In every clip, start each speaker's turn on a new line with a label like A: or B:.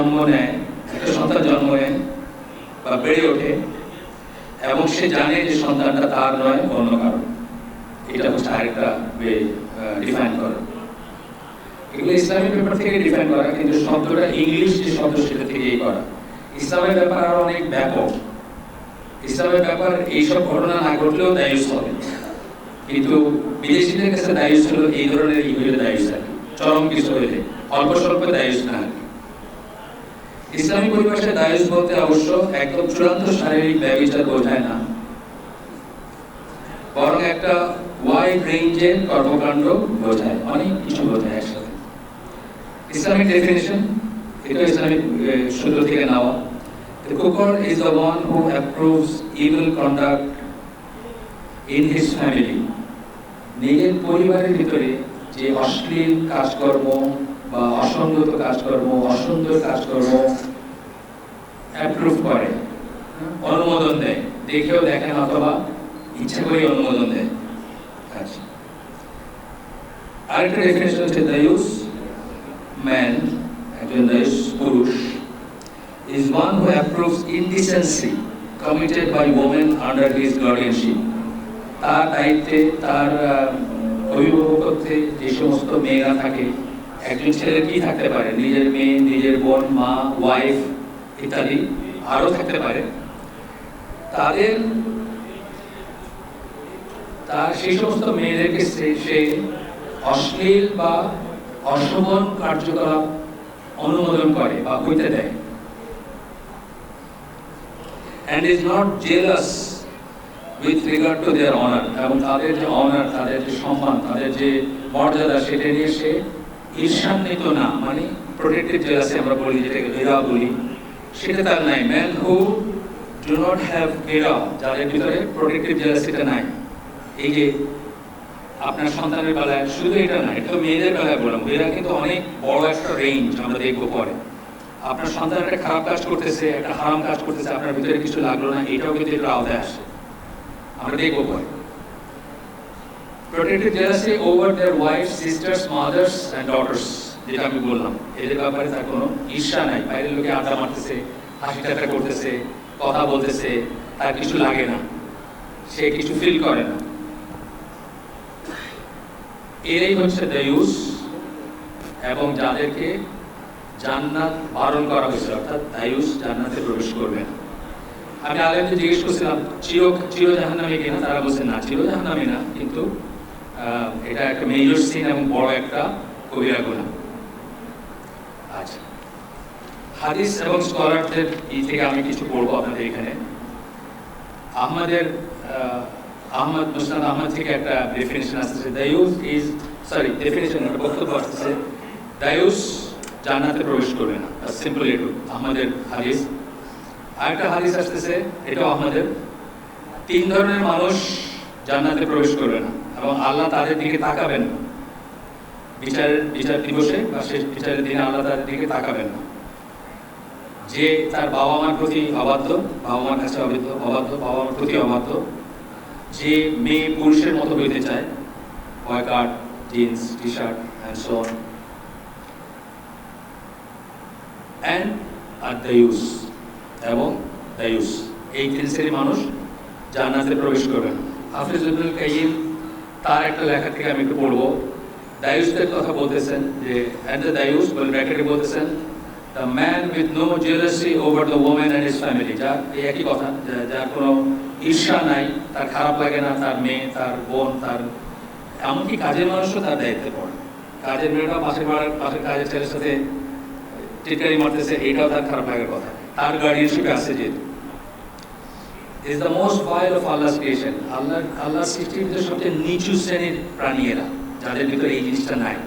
A: জন্ম নেয়, একটা সন্তান জন্ম নেয় বা বেড়ে ওঠে এবং সে জানে যে সন্তানটা তার নয়, অন্য কারো। এটা হচ্ছে আরেকটা ডিফাইন করা। এগুলো ইসলামের ব্যাপার থেকে ডিফাইন করা, কিন্তু শব্দটা ইংলিশ যে শব্দ সেটা থেকেই করা। ইসলামের ব্যাপার আরো অনেক ব্যাপক। ইসলামের ব্যাপার এইসব ঘটনা না ঘটলেও দায়ুস হবে, কিন্তু বিদেশিদের কাছে দায়ুস হলো এই ধরনের ইহুদির দায়ুস আর চরম কিছু হইলে, অল্প স্বল্প দায়ুস না। ইসলামী পরিভাষায় দায়ুস বলতে অবশ্য একদম চূড়ান্ত শারীরিক ব্যভিচার বোঝায় না, বরং একটা ওয়াইড রেঞ্জের কর্মকাণ্ড বোঝায়, অনেক কিছু বোঝায় একসাথে। ইসলামিক ডেফিনিশন, এটা ইসলামিক সূত্র থেকে নেওয়া। The cooker is the one who approves evil conduct in his family. নিজের পরিবারের ভিতরে যে অশ্লীল কাজকর্ম বা অসঙ্গত কাজকর্ম, অসুন্দর কাজকর্ম অ্যাপ্রুভ করে, অনুমোদন দেয়, দেখেও দেখেন অথবা ইচ্ছা করে অনুমোদন দেয়। আচ্ছা, আরেকটা ডেফিনেশন হচ্ছে দায়ুস ম্যান, একজন দায়ুস পুরুষ, is one who approves indecency committed by women under his guardianship. তার দায়িত্বে, তার অভিভাবকত্বে যে সমস্ত মেয়েরা থাকে, একজন ছেলের কি থাকতে পারে, নিজের মেয়ে, নিজের বোন, মা, ওয়াইফ ইত্যাদি আরও থাকতে পারে, তার সেই সমস্ত মেয়েদেরকে সে অশ্লীল বা অশোভন কার্যকলাপ অনুমোদন করে বা হইতে দেয়, and is not jealous with regard to their honor, এবং তাদের যে অনার, তাদের যে সম্মান, তাদের যে মর্যাদা, সেটা নিয়ে সে ঈর্ষান্বিত না, মানে প্রোটেক্টিভ জেলাসি আমরা বলি, যেটাকে ঘেরা বলি, সেটা তার নাই। Man who do not have ঘেরা, যাদের ভিতরে প্রোটেক্টিভ জেলাসিটা নাই। এই যে আপনার সন্তানের বেলায় শুধু এটা না, এটা তো মেয়েদের বেলায় বললাম, মেয়েরা কিন্তু অনেক বড় একটা রেঞ্জ আমরা দেখবো পরে। আপনার সন্তান একটা খারাপ কাজ করতেছে, একটা হারাম কাজ করতেছে, আপনার ভিতরে কিছু লাগলো না, এটাও কিন্তু এটার আওতায় আসে, আমরা দেখবো পরে। Protective jealousy over their wife, sisters, mothers and daughters, যেটা আমি বললাম, এদের ব্যাপারে তার কোনো ঈর্ষা নাই। বাইরের লোকে আড্ডা মারতেছে, হাসি ঠাট্টা করতেছে, কথা বলতেছে, তার কিছু লাগে না, সে কিছু ফিল করে না। এরাই হচ্ছে দায়ুস, এবং যাদেরকে জান্নাত বারণ করা হয়েছে, অর্থাৎ দায়ুস জান্নাতে প্রবেশ করবে না। আমি আলেমদের জিজ্ঞেস করছিলাম চির জাহান্নামী কিনা, তারা বলছে না, চির জাহান্নামী না, কিন্তু এটা একটা মেজর সিন এবং বড় একটা কবিরা গুনাহ। আচ্ছা, হাদিস এবং স্কলারদের থেকে আমি কিছু পড়বো আপনাদের এখানে। আহমদ মুসনাদ আহমদ থেকে একটা ডেফিনেশন আসছে, দায়ুস ইজ, ডেফিনেশন একটা বক্তব্য আসছে, দায়ুস জান্নাতে প্রবেশ করবে না, সিম্পল এটু আমাদের হাদিস। আরেকটা হাদিস আসতেছে, এটাও আমাদের, 3 ধরনের মানুষ জান্নাতে প্রবেশ করবে না এবং আল্লাহ তাদের দিকে তাকাবেন না, বিচার দিবসে বা শেষ বিচারের দিনে আল্লাহ তাদের দিকে তাকাবেন না। যে তার বাবা মার প্রতি অবাধ্য, বাবা মার কাছে অবাধ্য, বাবা মার প্রতি অবাধ্য, যে মেয়ে পুরুষের মতো হইতে চায়, boy cut, jeans, T shirt and so on, and আর দায়ুস, এবং দায়ুস, এই 3 শ্রেণীর মানুষ জান্নাতে প্রবেশ করবে না। হাফিজ ইবনুল কাইয়িম তার একটা লেখা থেকে আমি একটু পড়বো। দায়ুসদের কথা বলতেছেন যে, অ্যান্ড দ্য দায়ুস বলে ব্র্যাকেটে বলতেছেন, the man with no jealousy over the women and his family, যার এই একই কথা, যার কোনো ঈর্ষা নাই, তার খারাপ লাগে না তার মেয়ে, তার বোন, তার এমনকি কাজের মানুষও তার দায়িত্বে পড়ে। কাজের মেয়েটা পাশের কাজের ছেলের সাথে টিটকারি মারতেছে, এটাও তার খারাপ লাগার কথা, তার গার্ডিয়ানশিপে আছে। যেহেতু is the most vile of Allah's creation, আল্লাহর সৃষ্টির ভিতরে সবচেয়ে নিচু শ্রেণীর প্রাণী এরা, যাদের ভিতরে এই জিনিসটা নাই।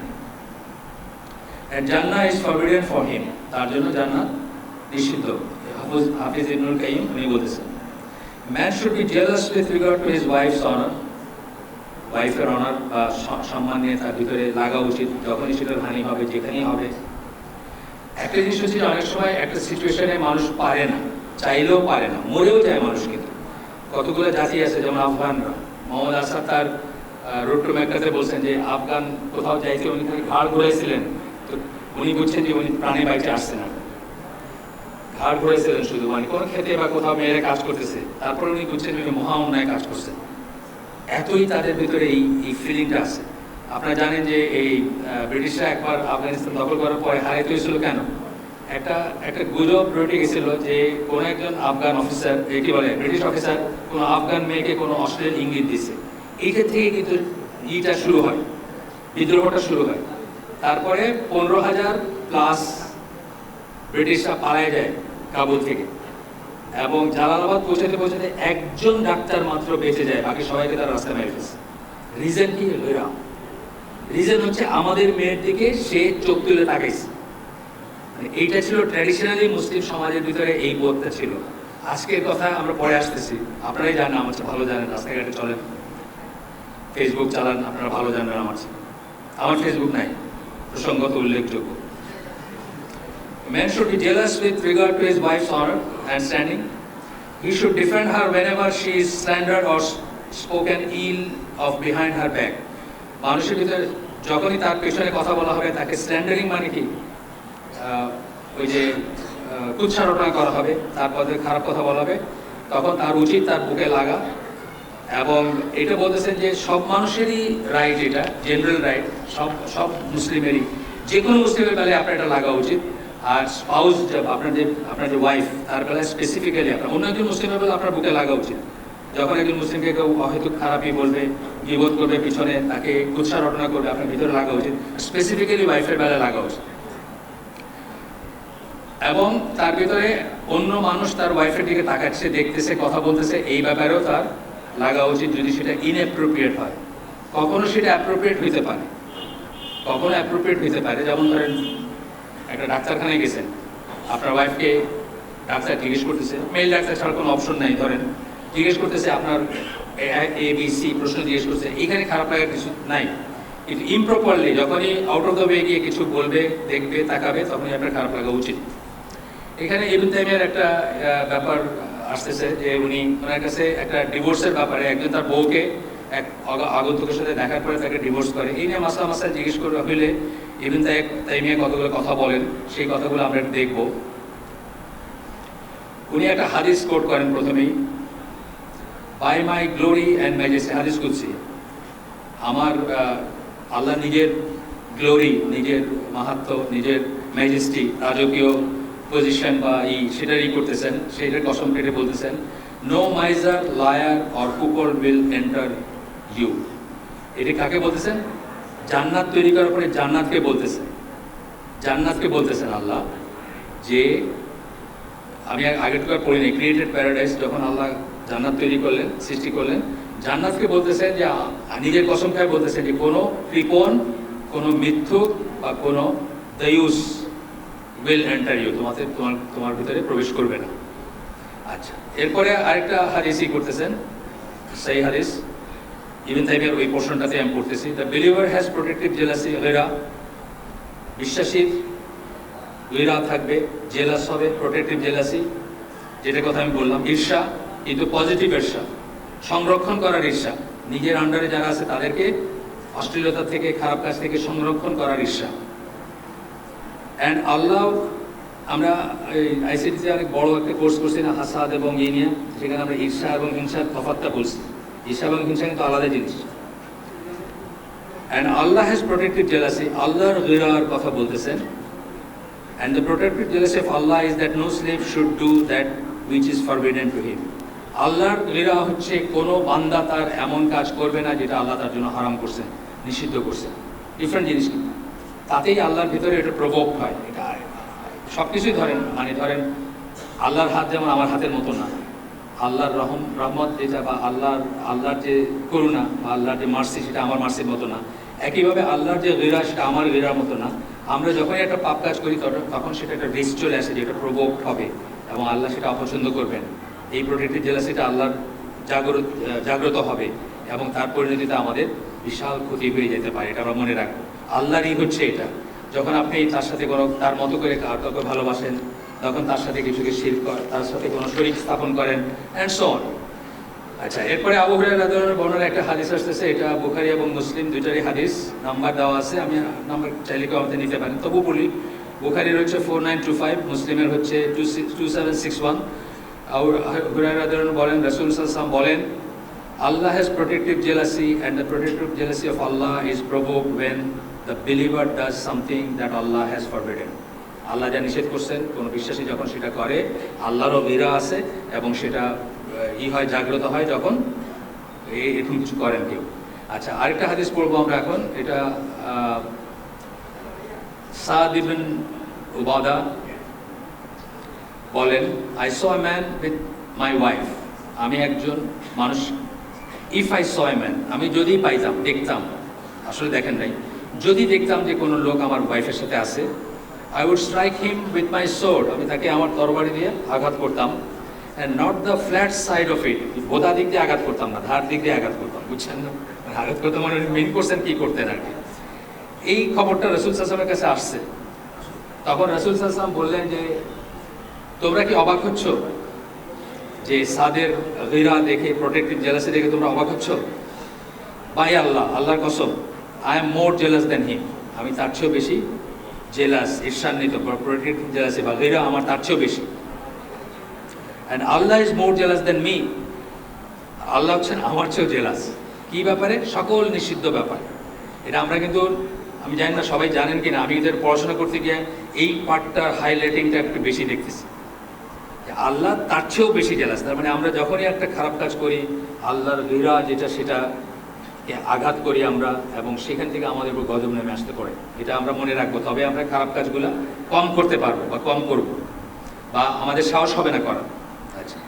A: and Jannah is forbidden for him, তার জন্য জান্নাত নিষিদ্ধ। হাফিজ ইবনুল কাইয়িম উনি বলতেছেন, man should be jealous with regard to his wife's honor, ওয়াইফের অনার বা সম্মান নিয়ে তার ভিতরে লাগা উচিত, যখনই সেটার হানি হবে, যেখানেই হবে। একটা জিনিস হচ্ছে, অনেক সময় একটা সিচুয়েশনে মানুষ পারে না, চাইলেও পারে না, মরেও যায় মানুষ। কিন্তু কতগুলো জাতি আছে, যেমন আফগানরা, মোহাম্মদ আসাদ তার রোড টু মেক্কাতে বলছেন যে আফগান কোথাও যাইতে উনি ঘাড় ঘুরাইছিলেন, তো উনি বুঝছেন যে উনি প্রাণে বাইচে আসছে না, ঘাড় ঘুরেছিলেন শুধু, মানে কোনো খেতে বা কোথাও মেয়েরা কাজ করতেছে, তারপরে উনি বুঝছেন উনি মহা অন্যায় কাজ করছেন। এতই তাদের ভিতরে এই ফিলিংটা আছে। আপনারা জানেন যে এই ব্রিটিশরা একবার আফগানিস্তান দখল করার পরে হারাইতে হয়েছিল কেন? একটা গুজব রটে গেছিল যে কোনো একজন আফগান অফিসার, কি বলে ব্রিটিশ অফিসার, কোনো আফগান মেয়েকে কোনো অস্ট্রেলিয়ান ইঙ্গিত দিচ্ছে। এইটা থেকে কিন্তু ইটা শুরু হয়, বিদ্রোহটা শুরু হয়। তারপরে 15,000 প্লাস ব্রিটিশরা পালায় যায় কাবুল থেকে, এবং জালালাবাদ পৌঁছাতে পৌঁছাতে একজন ডাক্তার মাত্র বেঁচে যায়, বাকি সবাইকে তার রাস্তায় মেরে ফেলছে। রিজন কি? রিজন হচ্ছে আমাদের মেয়ের দিকে সে চোখ তুলে তাকাইছে। এইটা ছিল ট্র্যাডিশনালি মুসলিম সমাজের ভিতরে এই বোধটা ছিল। আজকের কথা আমরা পরে আসতেছি, আপনারাই জানেন, আমার চেয়ে ভালো জানেন, রাস্তাঘাটে চলেন, ফেসবুক চালান, আপনারা ভালো জানেন আমার ফেসবুক নাই, প্রসঙ্গত উল্লেখযোগ্য। Man should be jealous with regard to his wife's honor and standing. He should defend her whenever she is slandered or spoken ill of behind her back. মানুষের ভিতরে যখনই তার পেছনে কথা বলা হবে, তাকে স্ল্যান্ডারিং মানে কি, ওই যে কুৎসারটনা করা হবে, তারপরে খারাপ কথা বলা হবে, তখন তার উচিত তার বুকে লাগা। এবং এটা বলতেছেন যে সব মানুষেরই রাইট, এটা জেনারেল রাইট, সব মুসলিমেরই, যে কোনো মুসলিমের বেলায় আপনার এটা লাগা উচিত। আর স্পাউস, আপনার যে ওয়াইফ, তার বেলায় স্পেসিফিক্যালি আপনার অন্য একজন মুসলিমের বেলা আপনার বুকে লাগা উচিত। যখন একজন মুসলিমকে কেউ হয়তো খারাপই বলবে, বিবোধ করবে, পিছনে তাকে কুৎসা রটনা করবে, আপনার ভিতরে লাগা উচিত, স্পেসিফিক্যালি ওয়াইফের বেলায় লাগা উচিত। এবং তার ভিতরে অন্য মানুষ তার ওয়াইফের দিকে তাকাচ্ছে, দেখতেছে, কথা বলতেছে, এই ব্যাপারেও তার লাগা উচিত, যদি সেটা ইনঅ্যাপ্রোপ্রিয়েট হয়। কখনো সেটা অ্যাপ্রোপ্রিয়েট হইতে পারে, কখনো অ্যাপ্রোপ্রিয়েট হইতে পারে। যেমন ধরেন একটা ডাক্তারখানায় গেছেন, আপনার ওয়াইফকে ডাক্তার জিজ্ঞেস করতেছে, মেল ডাক্তার ছাড়া কোনো অপশন নাই, ধরেন জিজ্ঞেস করতেছে আপনার ABC প্রশ্ন জিজ্ঞেস করছে, এখানে খারাপ লাগার কিছু নাই। কিন্তু ইমপ্রপারলি যখনই আউট অফ দ্য ওয়ে গিয়ে কিছু বলবে, দেখবে, তাকাবে, তখনই আপনার খারাপ লাগা উচিত। এখানে ইবনে তাইমিয়ার একটা ব্যাপার আসতেছে যে ওনার কাছে একটা ডিভোর্সের ব্যাপারে, একজন তার বউকে এক আগন্তুকের সাথে দেখার পরে তাকে ডিভোর্স করে, এই নিয়ে মাসলা জিজ্ঞেস করে হইলে ইবনে তাইমিয়া কতগুলো কথা বলেন, সেই কথাগুলো আমরা দেখব। উনি একটা হাদিস কোট করেন প্রথমেই, by my glory and majesty, হাদিস কুদসি, আমার আল্লাহ নিজের গ্লোরি, নিজের মাহাত্ম্য, নিজের ম্যাজেস্টি, রাজকীয় পজিশন বা সেটারই করতেছেন, সেটার কসম কেটে বলতেছেন, no miser, liar or cooker will enter you. এটি কাকে বলতেছেন? জান্নাত তৈরি করার পরে জান্নাতকে বলতেছেন আল্লাহ, যে আমি আগেরকার পড়ি নাই, ক্রিয়েটেড প্যারাডাইস, যখন আল্লাহ জান্নাত তৈরি করলেন, সৃষ্টি করলেন, জান্নাতকে বলতেছেন যে নিজের কসম খায় বলতেছেন যে কোনো কৃপণ, কোনো মিথ্যুক বা কোনো দায়ুস উইল এন্টার ইউ, তোমার ভিতরে প্রবেশ করবে না। আচ্ছা, এরপরে আরেকটা হাদিসই করতেছেন, সেই হাদিস ইবনে তাইমিয়ার ওই পোর্শনটাতে আমি পড়তেছি, the believer has protective jealousy গিরা, বিশ্বাসীর গিরা থাকবে, জেলাস হবে, প্রোটেক্টিভ জেলাসি, যেটা কথা আমি বললাম, ঈর্ষা, কিন্তু পজিটিভ ঈর্ষা, সংরক্ষণ করার ঈর্ষা, নিজের আন্ডারে যারা আছে তাদেরকে অশ্লীলতা থেকে, খারাপ কাজ থেকে সংরক্ষণ করার ঈর্ষা। অ্যান্ড আল্লাহ, আমরা আইসিটিতে অনেক বড় একটা কোর্স করছি না, হাসাদ এবং নিয়ে, সেখানে আমরা ঈর্ষা এবং হিংসার তফাৎটা বলছি। ঈর্ষা এবং হিংসা কিন্তু আলাদা জিনিস। And Allah has protective jealousy, আল্লাহর গিরার কথা বলতেছেন। And the protective jealousy of Allah is that no slave should do that which is forbidden to him. আল্লাহর গিরা হচ্ছে কোনো বান্দা তার এমন কাজ করবে না যেটা আল্লাহ তার জন্য হারাম করছেন, নিষিদ্ধ করছেন। ডিফারেন্ট জিনিস কিন্তু, তাতেই আল্লাহর ভিতরে এটা প্রভোগ হয়। এটা সব কিছুই ধরেন, মানে ধরেন আল্লাহর হাত যেমন আমার হাতের মতো না, আল্লাহর রহমত যেটা বা আল্লাহর যে করুণা বা আল্লাহর যে মার্সি সেটা আমার মার্সির মতো না। একইভাবে আল্লাহর যে গিরা সেটা আমার গিরার মতো না। আমরা যখনই একটা পাপ কাজ করি তখন সেটা একটা রিস্ক চলে আসে, যেটা প্রভোগ হবে এবং আল্লাহ সেটা অপছন্দ করবেন। এই প্রোটেক্টিভ জেলাসিটা আল্লাহর জাগ্রত হবে এবং তার পরিণতিতে আমাদের বিশাল ক্ষতি হয়ে যেতে পারে, এটা আমরা মনে রাখবো। আল্লাহরই হচ্ছে এটা। যখন আপনি তার সাথে কোনো তার মতো করে কাউকে ভালোবাসেন, তখন তার সাথে কিছুকে শিরক করেন, তার সাথে কোনো শরীক স্থাপন করেন, অ্যান্ড সো অন। আচ্ছা, এরপরে আবু হুরায়রা রাদিয়াল্লাহু বর্ণনার একটা হাদিস আসতেছে, এটা বুখারী এবং মুসলিম দুইটারই হাদিস, নাম্বার দেওয়া আছে, আমি নাম্বার চাইলে কেউ আমাদের নিতে পারেন, তবু বলি। বুখারীর হচ্ছে 4925, মুসলিমের হচ্ছে 2761। আবু হুরায়রা রাদিয়াল্লাহু আনহু বলেন, রাসূল সাল্লাল্লাহু আলাইহি ওয়াসাল্লাম বলেন, Allah has protective jealousy, and the protective jealousy of Allah is provoked when the believer does something that Allah has forbidden. আল্লাহ যা নিষেধ করছেন, কোনো বিশ্বাসী যখন সেটা করে, আল্লাহরও ঘৃণা আছে এবং সেটা হয়, জাগ্রত হয় যখন এরকম কিছু করেন কেউ। আচ্ছা, আরেকটা হাদিস পড়বো আমরা এখন। এটা সাদ ইবনে উবাদা বলেন, I saw a man with my wife. আমি একজন মানুষ, if I saw a man, আমি যদি পাইতাম, দেখতাম, আসলে দেখেন নাই, যদি দেখতাম যে কোনো লোক আমার ওয়াইফের সাথে আছে, I would strike him with my sword, আমি তাকে আমার তরবারি দিয়ে আঘাত করতাম, and not the flat side of it, Boda দিক দিয়ে আঘাত করতাম না, ধার দিক দিয়ে আঘাত করতাম, বুঝছেন না? আঘাত করতাম মানে মেন করছেন কি করতেন আর কি। এই খবরটা রাসূল সাল্লাল্লাহু আলাইহি ওয়াসাল্লামের কাছে আসছে, তখন রাসূল সাল্লাল্লাহু আলাইহি ওয়াসাল্লাম বললেন যে, তোমরা কি অবাক হচ্ছ যে সাদের ঘৃণা দেখে, প্রোটেক্টিভ জেলাসি দেখে তোমরা অবাক হচ্ছ? বাই আল্লাহ, আল্লাহর কসম, আই এম মোর জেলাস দেন হিম, আমি তার চেয়েও বেশি জেলাস, ঈর্ষান্বিত, প্রোটেক্টিভ জেলাসি বা ঘৃণা আমার তার চেয়েও বেশি। And Allah is more jealous than me, আল্লাহ হচ্ছেন আমার চেয়েও জেলাস। কি ব্যাপারে? সকল নিষিদ্ধ ব্যাপার। এটা আমরা কিন্তু, আমি জানি না সবাই জানেন কিনা, আমি এদের পড়াশোনা করতে গিয়ে এই পার্টটার হাইলাইটিংটা একটু বেশি দেখতেছি। আল্লাহ তার চেয়েও বেশি জেলাস। তার মানে আমরা যখনই একটা খারাপ কাজ করি, আল্লাহর ঘৃণা যেটা, সেটা আঘাত করি আমরা, এবং সেখান থেকে আমাদের উপর গজব নেমে আসতে পারে। এটা আমরা মনে রাখবো, তবে আমরা খারাপ কাজগুলো কম করতে পারবো বা কম করব, বা আমাদের সাহস হবে না করা। আচ্ছা,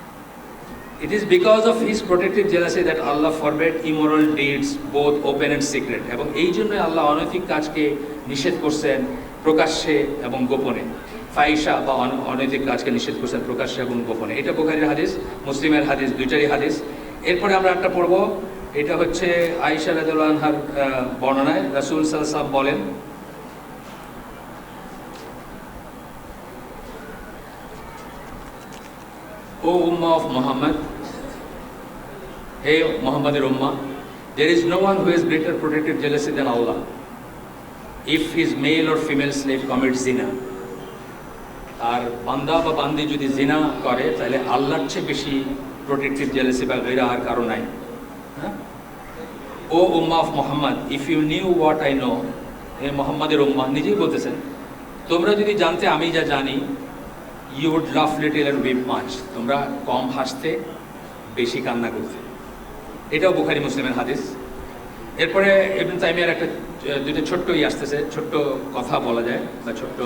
A: it is because of his protective jealousy that Allah forbade immoral deeds both open and secret, এবং এই জন্য আল্লাহ অনৈতিক কাজকে নিষেধ করছেন প্রকাশ্যে এবং গোপনে। ফাহিশা বা অনৈতিক কাজকে নিষেধ করছেন প্রকাশ্যে এবং গোপনে। এটা বুখারীর হাদিস, মুসলিমের হাদিস, দুইটারই হাদিস। এরপরে আমরা একটা পড়ব, এটা হচ্ছে আয়েশা রাদিয়াল্লাহু আনহার বর্ণনায়। রাসূল সাল্লাল্লাহু আলাইহি ওয়াসাল্লাম বলেন, ও উম্মাহ অফ মুহাম্মদ, হে মুহাম্মাদের উম্মাহ, there is no one who has greater protective jealousy than Allah if his male or female slave commits zina. আর বান্দা বা বান্দি যদি জিনা করে, তাহলে আল্লাহর চেয়ে বেশি প্রোটেক্টিভ জেলাসি বা ঘৃণা আর কারো নাই। হ্যাঁ, ও উম্মাহ of Muhammad, if you knew what I know, হে মুহাম্মাদের উম্মাহ, নিজেই বলতেছেন, তোমরা যদি জানতে আমি যা জানি, ইউ উড লাফ লিটল অ্যান্ড উইপ মাচ, তোমরা কম হাসতে, বেশি কান্না করতে। এটাও বুখারী মুসলিমের হাদিস। এরপরে ইবনে তাইমিয়ার একটা দুটো ছোট্ট আসতেছে, ছোট্ট কথা বলা যায় বা ছোট্ট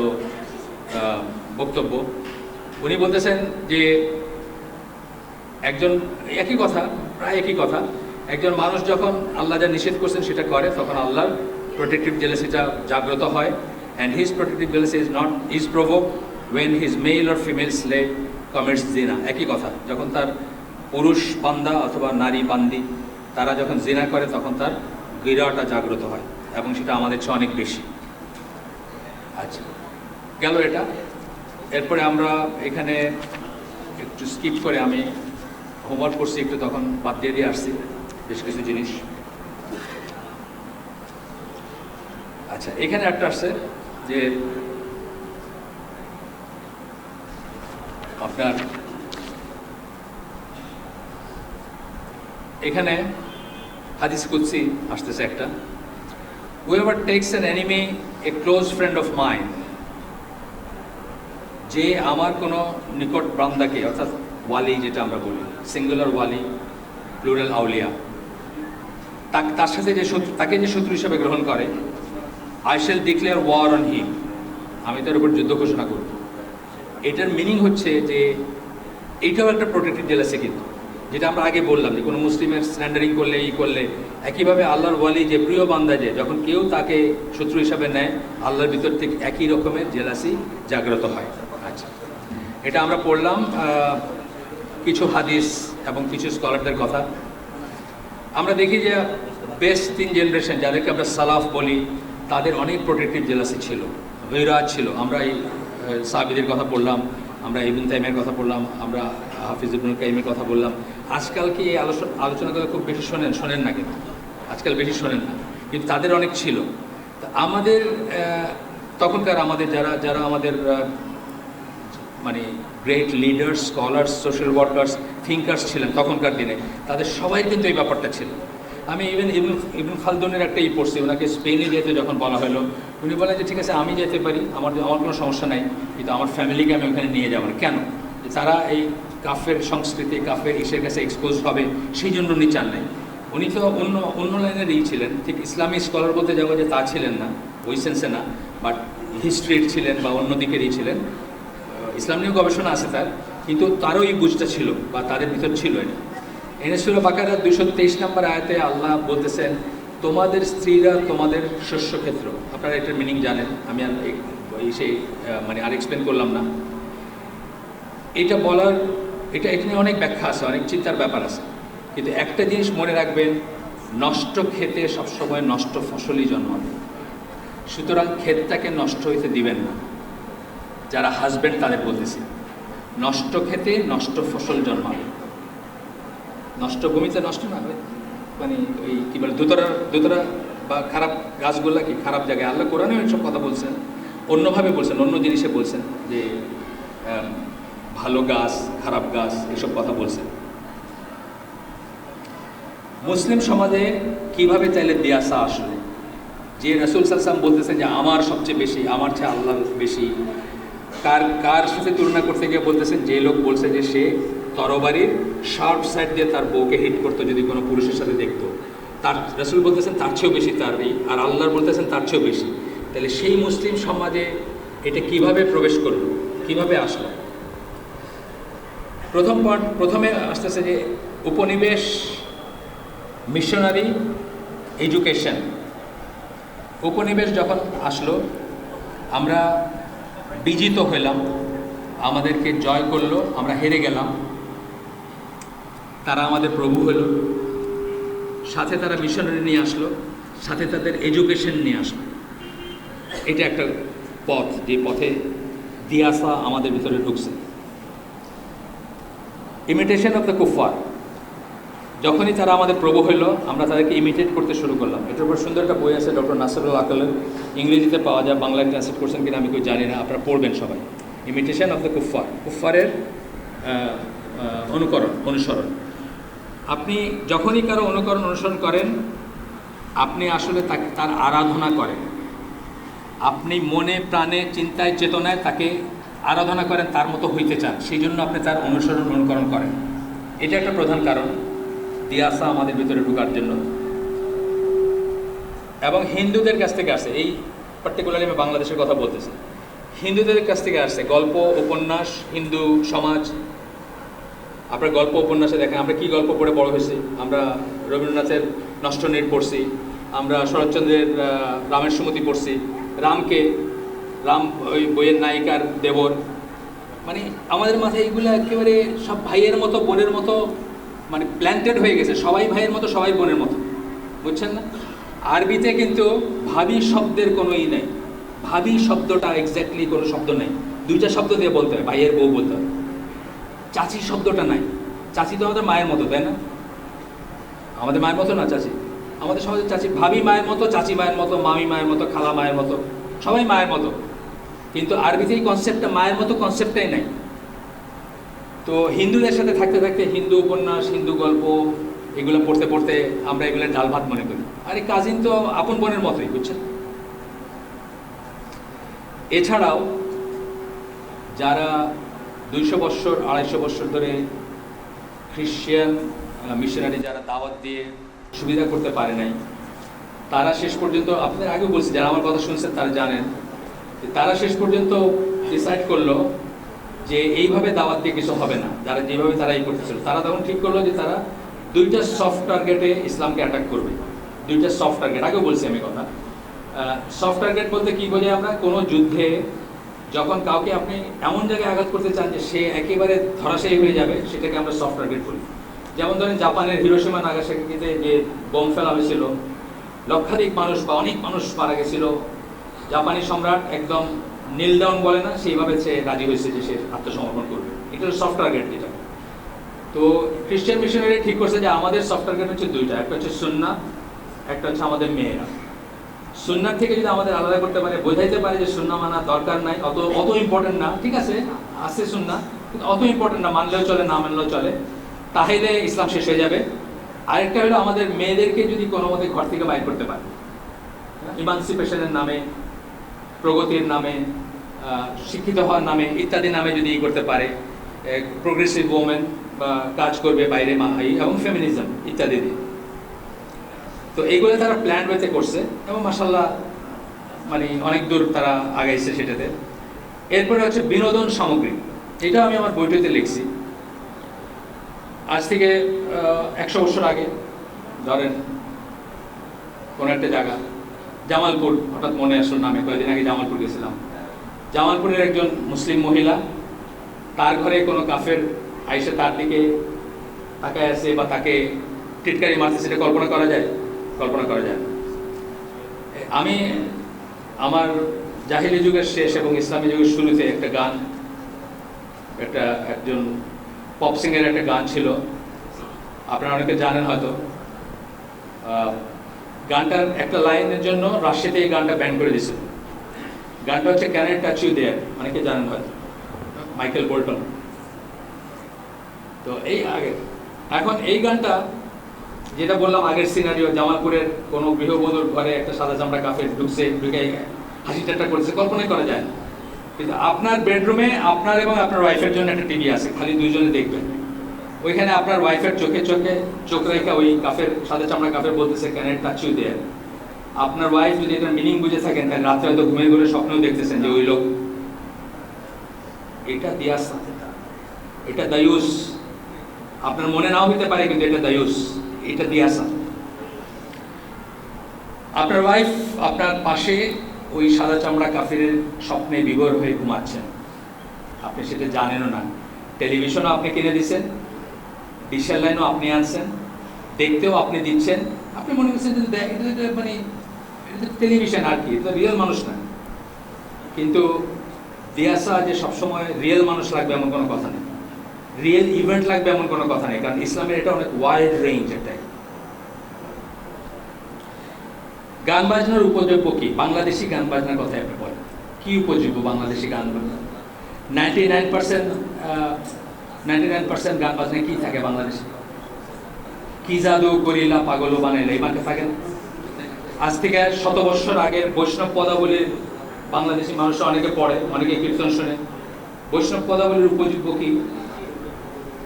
A: বক্তব্য। উনি বলতেছেন যে একজন, একই কথা, প্রায় একই কথা, একজন মানুষ যখন আল্লাহ যা নিষেধ করছেন সেটা করে, তখন আল্লাহর প্রোটেক্টিভ জেলাসিটা জাগ্রত হয়। And his protective jealousy is প্রভোকড when his male or female slave commits zina. একই কথা, যখন তার পুরুষ বান্দা অথবা নারী বান্দি তারা যখন জিনা করে, তখন তার ঘৃণাটা জাগ্রত হয়, এবং সেটা আমাদের চেয়ে অনেক বেশি। আচ্ছা, গেল এটা। এরপরে আমরা এখানে একটু স্কিপ করে, আমি হোমওয়ার্ক করছি একটু, তখন বাদ দিয়ে আসছি বেশ কিছু জিনিস। আচ্ছা, এখানে একটা আসছে যে আপনার এখানে হাদিস কুদসি আসতেছে একটা, whoever takes an enemy a close friend of mine, যে আমার কোনো নিকট বান্দাকে, অর্থাৎ ওয়ালি যেটা আমরা বলি, সিঙ্গুলার ওয়ালি, প্লুরাল আউলিয়া, তার সাথে যে শত্রু, তাকে যে শত্রু হিসাবে গ্রহণ করে, I shall declare war on him, আমি তার উপর যুদ্ধ ঘোষণা করব। এটার মিনিং হচ্ছে যে এইটাও একটা প্রোটেক্টেড জেলাসি, কিন্তু যেটা আমরা আগে বললাম যে কোনো মুসলিমের স্ল্যান্ডারিং করলে, করলে, একইভাবে আল্লাহর ওয়ালি যে প্রিয় বান্দা, যে যখন কেউ তাকে শত্রু হিসাবে নেয়, আল্লাহর ভিতর থেকে একই রকমের জেলাসি জাগ্রত হয়। আচ্ছা, এটা আমরা পড়লাম কিছু হাদিস এবং কিছু স্কলারদের কথা। আমরা দেখি যে বেস্ট 3 জেনারেশন, যাদেরকে আমরা সালাফ বলি, তাদের অনেক প্রোটেক্টিভ জেলাসি ছিল, গয়রাত ছিল। আমরা এই সাহাবীদের কথা পড়লাম, আমরা ইবনে তাইমিয়ার কথা পড়লাম, আমরা হাফিজ ইবনুল কাইমের কথা বললাম। আজকাল কি এই আলোচনা করে খুব বেশি শোনেন না, কিন্তু আজকাল বেশি শোনেন না, কিন্তু তাদের অনেক ছিল। আমাদের তখনকার আমাদের যারা যারা আমাদের মানে great leaders, scholars, social workers, thinkers ছিলেন তখনকার দিনে, তাদের সবাই কিন্তু এই ব্যাপারটা ছিল। আমি ইবন খালদুনের একটা পড়ছি, ওনাকে স্পেনে যেতে যখন বলা হলো, উনি বলেন যে ঠিক আছে আমি যেতে পারি, আমার কোনো সমস্যা নাই, কিন্তু আমার ফ্যামিলিকে আমি ওখানে নিয়ে যাবো না। কেন? তারা এই কাফের সংস্কৃতি, কাফের ইসের কাছে এক্সপোজ হবে, সেই জন্য উনি চান নাই। উনি তো অন্য লাইনেরই ছিলেন, ঠিক ইসলামী স্কলার বলতে যাবো যে তা ছিলেন না, ওই সেন্সে না, বাট হিস্ট্রির ছিলেন বা অন্য দিকেরই ছিলেন। ইসলাম নিয়েও গবেষণা আছে তার, কিন্তু তারও এই বুঝটা ছিল বা তাদের ভিতর ছিল এটা। সূরা বাকারা 223 নম্বর আয়াতে আল্লাহ বলতেছেন, তোমাদের স্ত্রীরা তোমাদের শস্যক্ষেত্র। আপনারা এটার মিনিং জানেন, আমি আর মানে আর এক্সপ্লেন করলাম না। এটা বলার এটা নিয়ে অনেক ব্যাখ্যা আছে, অনেক চিন্তার ব্যাপার আছে, কিন্তু একটা জিনিস মনে রাখবেন, নষ্ট ক্ষেতে সবসময় নষ্ট ফসলই জন্মাবে। সুতরাং ক্ষেতটাকে নষ্ট হইতে দিবেন না। যারা হাজব্যান্ড তাদের বলতেছি, নষ্ট ক্ষেতে নষ্ট ফসল জন্মাবে। নষ্ট ভূমিতে নষ্ট না হবে, মানে ওই কী বলে দোতরা বা খারাপ গাছগুলা কি খারাপ জায়গায়, আল্লাহ কোরআনেও এইসব কথা বলছেন, অন্যভাবে বলছেন, অন্য জিনিসে বলছেন যে ভালো গাছ, খারাপ গাছ, এসব কথা বলছেন। মুসলিম সমাজে কিভাবে চাইলে দিয়াসা আসলে, যে রাসূল সাল্লাল্লাহু আলাইহি ওয়াসাল্লাম বলতেছেন যে আমার সবচেয়ে বেশি, আমার চেয়ে আল্লাহ বেশি, কার সাথে তুলনা করতে গিয়ে বলতেছেন, যে লোক বলছে যে সে তরবারির শার্প সাইড দিয়ে তার বউকে হিট করতো যদি কোনো পুরুষের সাথে দেখতো, তার রাসূল বলতেছেন তার চেয়েও বেশি তার আর আল্লাহর বলতেছেন তার চেয়েও বেশি। তাহলে সেই মুসলিম সমাজে এটা কিভাবে প্রবেশ করলো, কিভাবে আসলো? প্রথমে আসতেছে যে উপনিবেশ, মিশনারি, এডুকেশন। উপনিবেশ যখন আসলো, আমরা বিজিত হইলাম, আমাদেরকে জয় করলো, আমরা হেরে গেলাম, তারা আমাদের প্রভু হলো, সাথে তারা মিশনারি নিয়ে আসলো, সাথে তাদের এডুকেশন নিয়ে আসলো। এটা একটা পথ, যে পথে দিয়াসা আমাদের ভিতরে ঢুকছে। ইমিটেশন অফ দ্য কুফার, যখনই তারা আমাদের প্রভু হইলো, আমরা তাদেরকে ইমিটেট করতে শুরু করলাম। এটার উপর সুন্দর একটা বই আছে ডক্টর নাসরুল আকলের, ইংরেজিতে পাওয়া যায়, বাংলায় ট্রান্সলেট করছেন কিনা আমি কেউ জানি না, আপনারা পড়বেন সবাই। ইমিটেশন অফ দ্য কুফার, কুফারের অনুসরণ। আপনি যখনই কারো অনুসরণ করেন, আপনি আসলে তার আরাধনা করেন। আপনি মনে প্রাণে চিন্তায় চেতনায় তাকে আরাধনা করেন, তার মতো হইতে চান, সেই জন্য আপনি তার অনুকরণ করেন। এটা একটা প্রধান কারণ দিয়াসা আমাদের ভিতরে ঢোকার জন্য। এবং হিন্দুদের কাছ থেকে আসে, এই পার্টিকুলারলি আমি বাংলাদেশের কথা বলতেছি, হিন্দুদের কাছ থেকে আসছে গল্প উপন্যাস, হিন্দু সমাজ। আপনার গল্প উপন্যাসে দেখেন আমরা কি গল্প পড়ে বড় হয়েছি। আমরা রবীন্দ্রনাথের নষ্টনীড় পড়ছি, আমরা শরৎচন্দ্রের রামের সুমতি পড়ছি, রাম ওই বইয়ের নায়িকার দেবর, মানে আমাদের মাথায় এইগুলো একেবারে সব ভাইয়ের মতো বোনের মতো, মানে প্ল্যান্টেড হয়ে গেছে, সবাই ভাইয়ের মতো সবাই বোনের মতো, বুঝছেন না? আরবিতে কিন্তু ভাবি শব্দের কোনো নেই, ভাবি শব্দটা এক্স্যাক্টলি কোনো শব্দ নেই, দুইটা শব্দ দিয়ে বলতে হয়, ভাইয়ের বউ বলতে হয়। চাচি শব্দটা নাই, চাচি তো আমাদের মায়ের মতো, তাই না? আমাদের মায়ের মতো না চাচি, আমাদের সমাজে চাচি, ভাবি মায়ের মতো, চাচি মায়ের মতো, মামি মায়ের মতো, খালা মায়ের মতো, সবাই মায়ের মতো। কিন্তু আরবিতে এই কনসেপ্টটা, মায়ের মতো কনসেপ্টটাই নাই। তো হিন্দুদের সাথে থাকতে থাকতে হিন্দু উপন্যাস, হিন্দু গল্প, এগুলো পড়তে পড়তে আমরা এগুলো ডাল ভাত মনে করি। আর এই কাজিন তো আপন বোনের মতোই, বুঝছেন? এছাড়াও যারা 200 বৎসর 250 বৎসর ধরে খ্রিশ্চান মিশনারি যারা দাওয়াত দিয়ে সুবিধা করতে পারে নাই, তারা শেষ পর্যন্ত, আপনাদের আগেও বলছি, যারা আমার কথা শুনছেন তারা জানেন, তারা শেষ পর্যন্ত ডিসাইড করলো যে এইভাবে দাওয়াত দিয়ে কিছু হবে না। যারা যেভাবে তারা এই করতেছিল, তারা তখন ঠিক করলো যে তারা 2টা সফট টার্গেটে ইসলামকে অ্যাটাক করবে। 2টা সফট টার্গেট, আগেও বলছি আমি কথা। সফট টার্গেট বলতে কি বোঝাই আমরা? কোনো যুদ্ধে যখন কাউকে আপনি এমন জায়গায় আঘাত করতে চান যে সে একেবারে ধরাশায়ী হয়ে যাবে, সেটাকে আমরা সফট টার্গেট বলি। যেমন ধরেন জাপানের হিরোশিমা নাগাসাকিতে যে বোম ফেলা হয়েছিল, লক্ষাধিক মানুষ বা অনেক মানুষ মারা গেছিল, জাপানি সম্রাট একদম নীল ডাউন বলে না, সেইভাবে সে রাজি হয়েছে যে সে আত্মসমর্পণ করবে। এটা হচ্ছে সফট টার্গেট যেটা। তো খ্রিস্টান মিশনারি ঠিক করছে যে আমাদের সফট টার্গেট হচ্ছে 2টা, একটা হচ্ছে সুন্নাহ, একটা হচ্ছে আমাদের মেয়েরা। সুন্নাত থেকে যদি আমাদের আলাদা করতে পারে, বোঝাইতে পারে যে সুন্নাহ মানা দরকার নাই, অত ইম্পর্টেন্ট না, ঠিক আছে আছে সুন্নাহ কিন্তু অত ইম্পর্টেন্ট না, মানলেও চলে না মানলেও চলে, তাহলে ইসলাম শেষ হয়ে যাবে। আরেকটা হলো আমাদের মেয়েদেরকে যদি কোনো মতে ঘর থেকে বাইর করতে পারে, ইমানসিপেশনের নামে, প্রগতির নামে, শিক্ষিত হওয়ার নামে ইত্যাদি নামে যদি করতে পারে, প্রোগ্রেসিভ ওমেন বা কাজ করবে বাইরে এবং ফেমিনিজম ইত্যাদি দিয়ে, তো এইগুলো তারা প্ল্যান ওয়েতে করছে এবং মাশাআল্লাহ মানে অনেক দূর তারা আগাইছে সেটাতে। এরপরে হচ্ছে বিনোদন সামগ্রী, এটা আমি আমার বইটিতে লিখছি। আজ থেকে 100 বছর আগে ধরেন কোন একটা জায়গা, জামালপুর, হঠাৎ মনে আসলো নামে, কয়েকদিন আগে জামালপুর গেছিলাম। জামালপুরের একজন মুসলিম মহিলা, তার ঘরে কোনো কাফের আইসে তার দিকে তাকায় আছে বা তাকে টিটকারি মারছে, সেটা কল্পনা করা যায়? কল্পনা করা যায়। আমি আমার জাহিলি যুগের শেষ এবং ইসলামী যুগের শুরুতে একটা গান, একজন পপ সিঙ্গারের একটা গান ছিল, আপনারা অনেকে জানেন হয়তো। গানটার একটা লাইনের জন্য রাশিয়াতে এই গানটা ব্যান করে দিয়েছিল। গানটা হচ্ছে can I touch you there, অনেকে জানেন হয়তো, মাইকেল বোল্টন। তো এই আগে, এখন এই গানটা যেটা বললাম আগের সিনারিও, জামালপুরের কোনো গৃহবধূর ঘরে একটা সাদা চামড়া কাফের ঢুকে হাসি ঠাট্টা করেছে, কল্পনাই করা যায় না। কিন্তু আপনার বেডরুমে আপনার এবং আপনার ওয়াইফের জন্য একটা টিভি আছে, খালি দুইজনে দেখবেন, ওইখানে আপনার ওয়াইফের চোখে চোখে চোখ রেখে ওই কাফের, সাদা চামড়া কাফের বলতেছে can I touch you there. আপনার ওয়াইফ যদি এটার মিনিং বুঝে থাকেন, তাহলে রাত্রে হয়তো ঘুমিয়ে ঘুরে স্বপ্নেও দেখতেছেন যে ওই লোক। এটা দিয়াস, এটা দায়ুস। আপনার মনে নাও হতে পারে কিন্তু এটা দায়ুস, এটা দিয়াসা। আপনার ওয়াইফ আপনার পাশে ওই সাদা চামড়া কাফিরের স্বপ্নে বিভোর হয়ে ঘুমাচ্ছেন, আপনি সেটা জানেনও না। টেলিভিশনও আপনি কিনে দিচ্ছেন, ডিশের লাইনও আপনি আনছেন, দেখতেও আপনি দিচ্ছেন, আপনি মনে করছেন যে মানে টেলিভিশন আর কি, এটা রিয়েল মানুষ না। কিন্তু দিয়াসা যে সবসময় রিয়েল মানুষ লাগবে এমন কোনো কথা নেই, রিয়েল ইভেন্ট লাগবে এমন কোনো কথা নেই, কারণ ইসলামের এটা অনেক ওয়াইড রেঞ্জ। এটাই গান বাজনার উপযোগ্য কি? বাংলাদেশি গান বাজনার কথা আপনি বলেন, কি উপযোগ্য বাংলাদেশি গান বাজনা? 99% গান বাজনায় কি থাকে বাংলাদেশে? কি জাদু করিলা পাগল বানাইলা, এই মাকে থাকে না? আজ থেকে 100 বছর আগের বৈষ্ণব পদাবলীর বাংলাদেশি মানুষ অনেকে পড়ে, অনেকে কীর্তন শোনে। বৈষ্ণব পদাবলীর উপযোগ্য কি?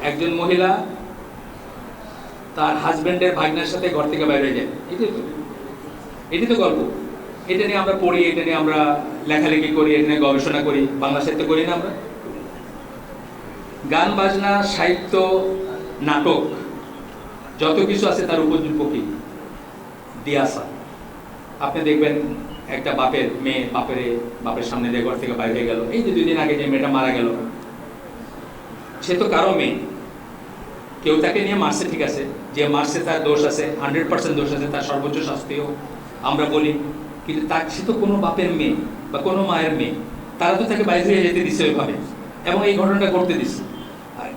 A: একজন মহিলা তার হাজবেন্ডের ভাগ্নের সাথে ঘর থেকে বাইরে যায়, এটি তো গল্প। এটা নিয়ে আমরা পড়ি, এটা নিয়ে আমরা লেখালেখি করি, এটা নিয়ে গবেষণা করি, বাংলা সাহিত্য করি না আমরা? গান বাজনা, সাহিত্য, নাটক, যত কিছু আছে তার উপযোগ্য কি? দিয়াসা। আপনি দেখবেন একটা বাপের মেয়ে বাপের সামনে দিয়ে ঘর থেকে বাইরে হয়ে গেল, এই যে 2 দিন আগে যে মেয়েটা মারা গেল, সে তো কারো মেয়ে, কেউ তাকে নিয়ে মারছে, ঠিক আছে, যে মারছে তার দোষ আছে, 100% দোষ আছে, তার সর্বোচ্চ শাস্তিও আমরা বলি, কিন্তু সে তো কোনো বাপের মেয়ে বা কোনো মায়ের মেয়ে, তারা তো তাকে বাইরে হয়ে যেতে দিচ্ছে ওইভাবে, এবং এই ঘটনাটা ঘটতে দিচ্ছে।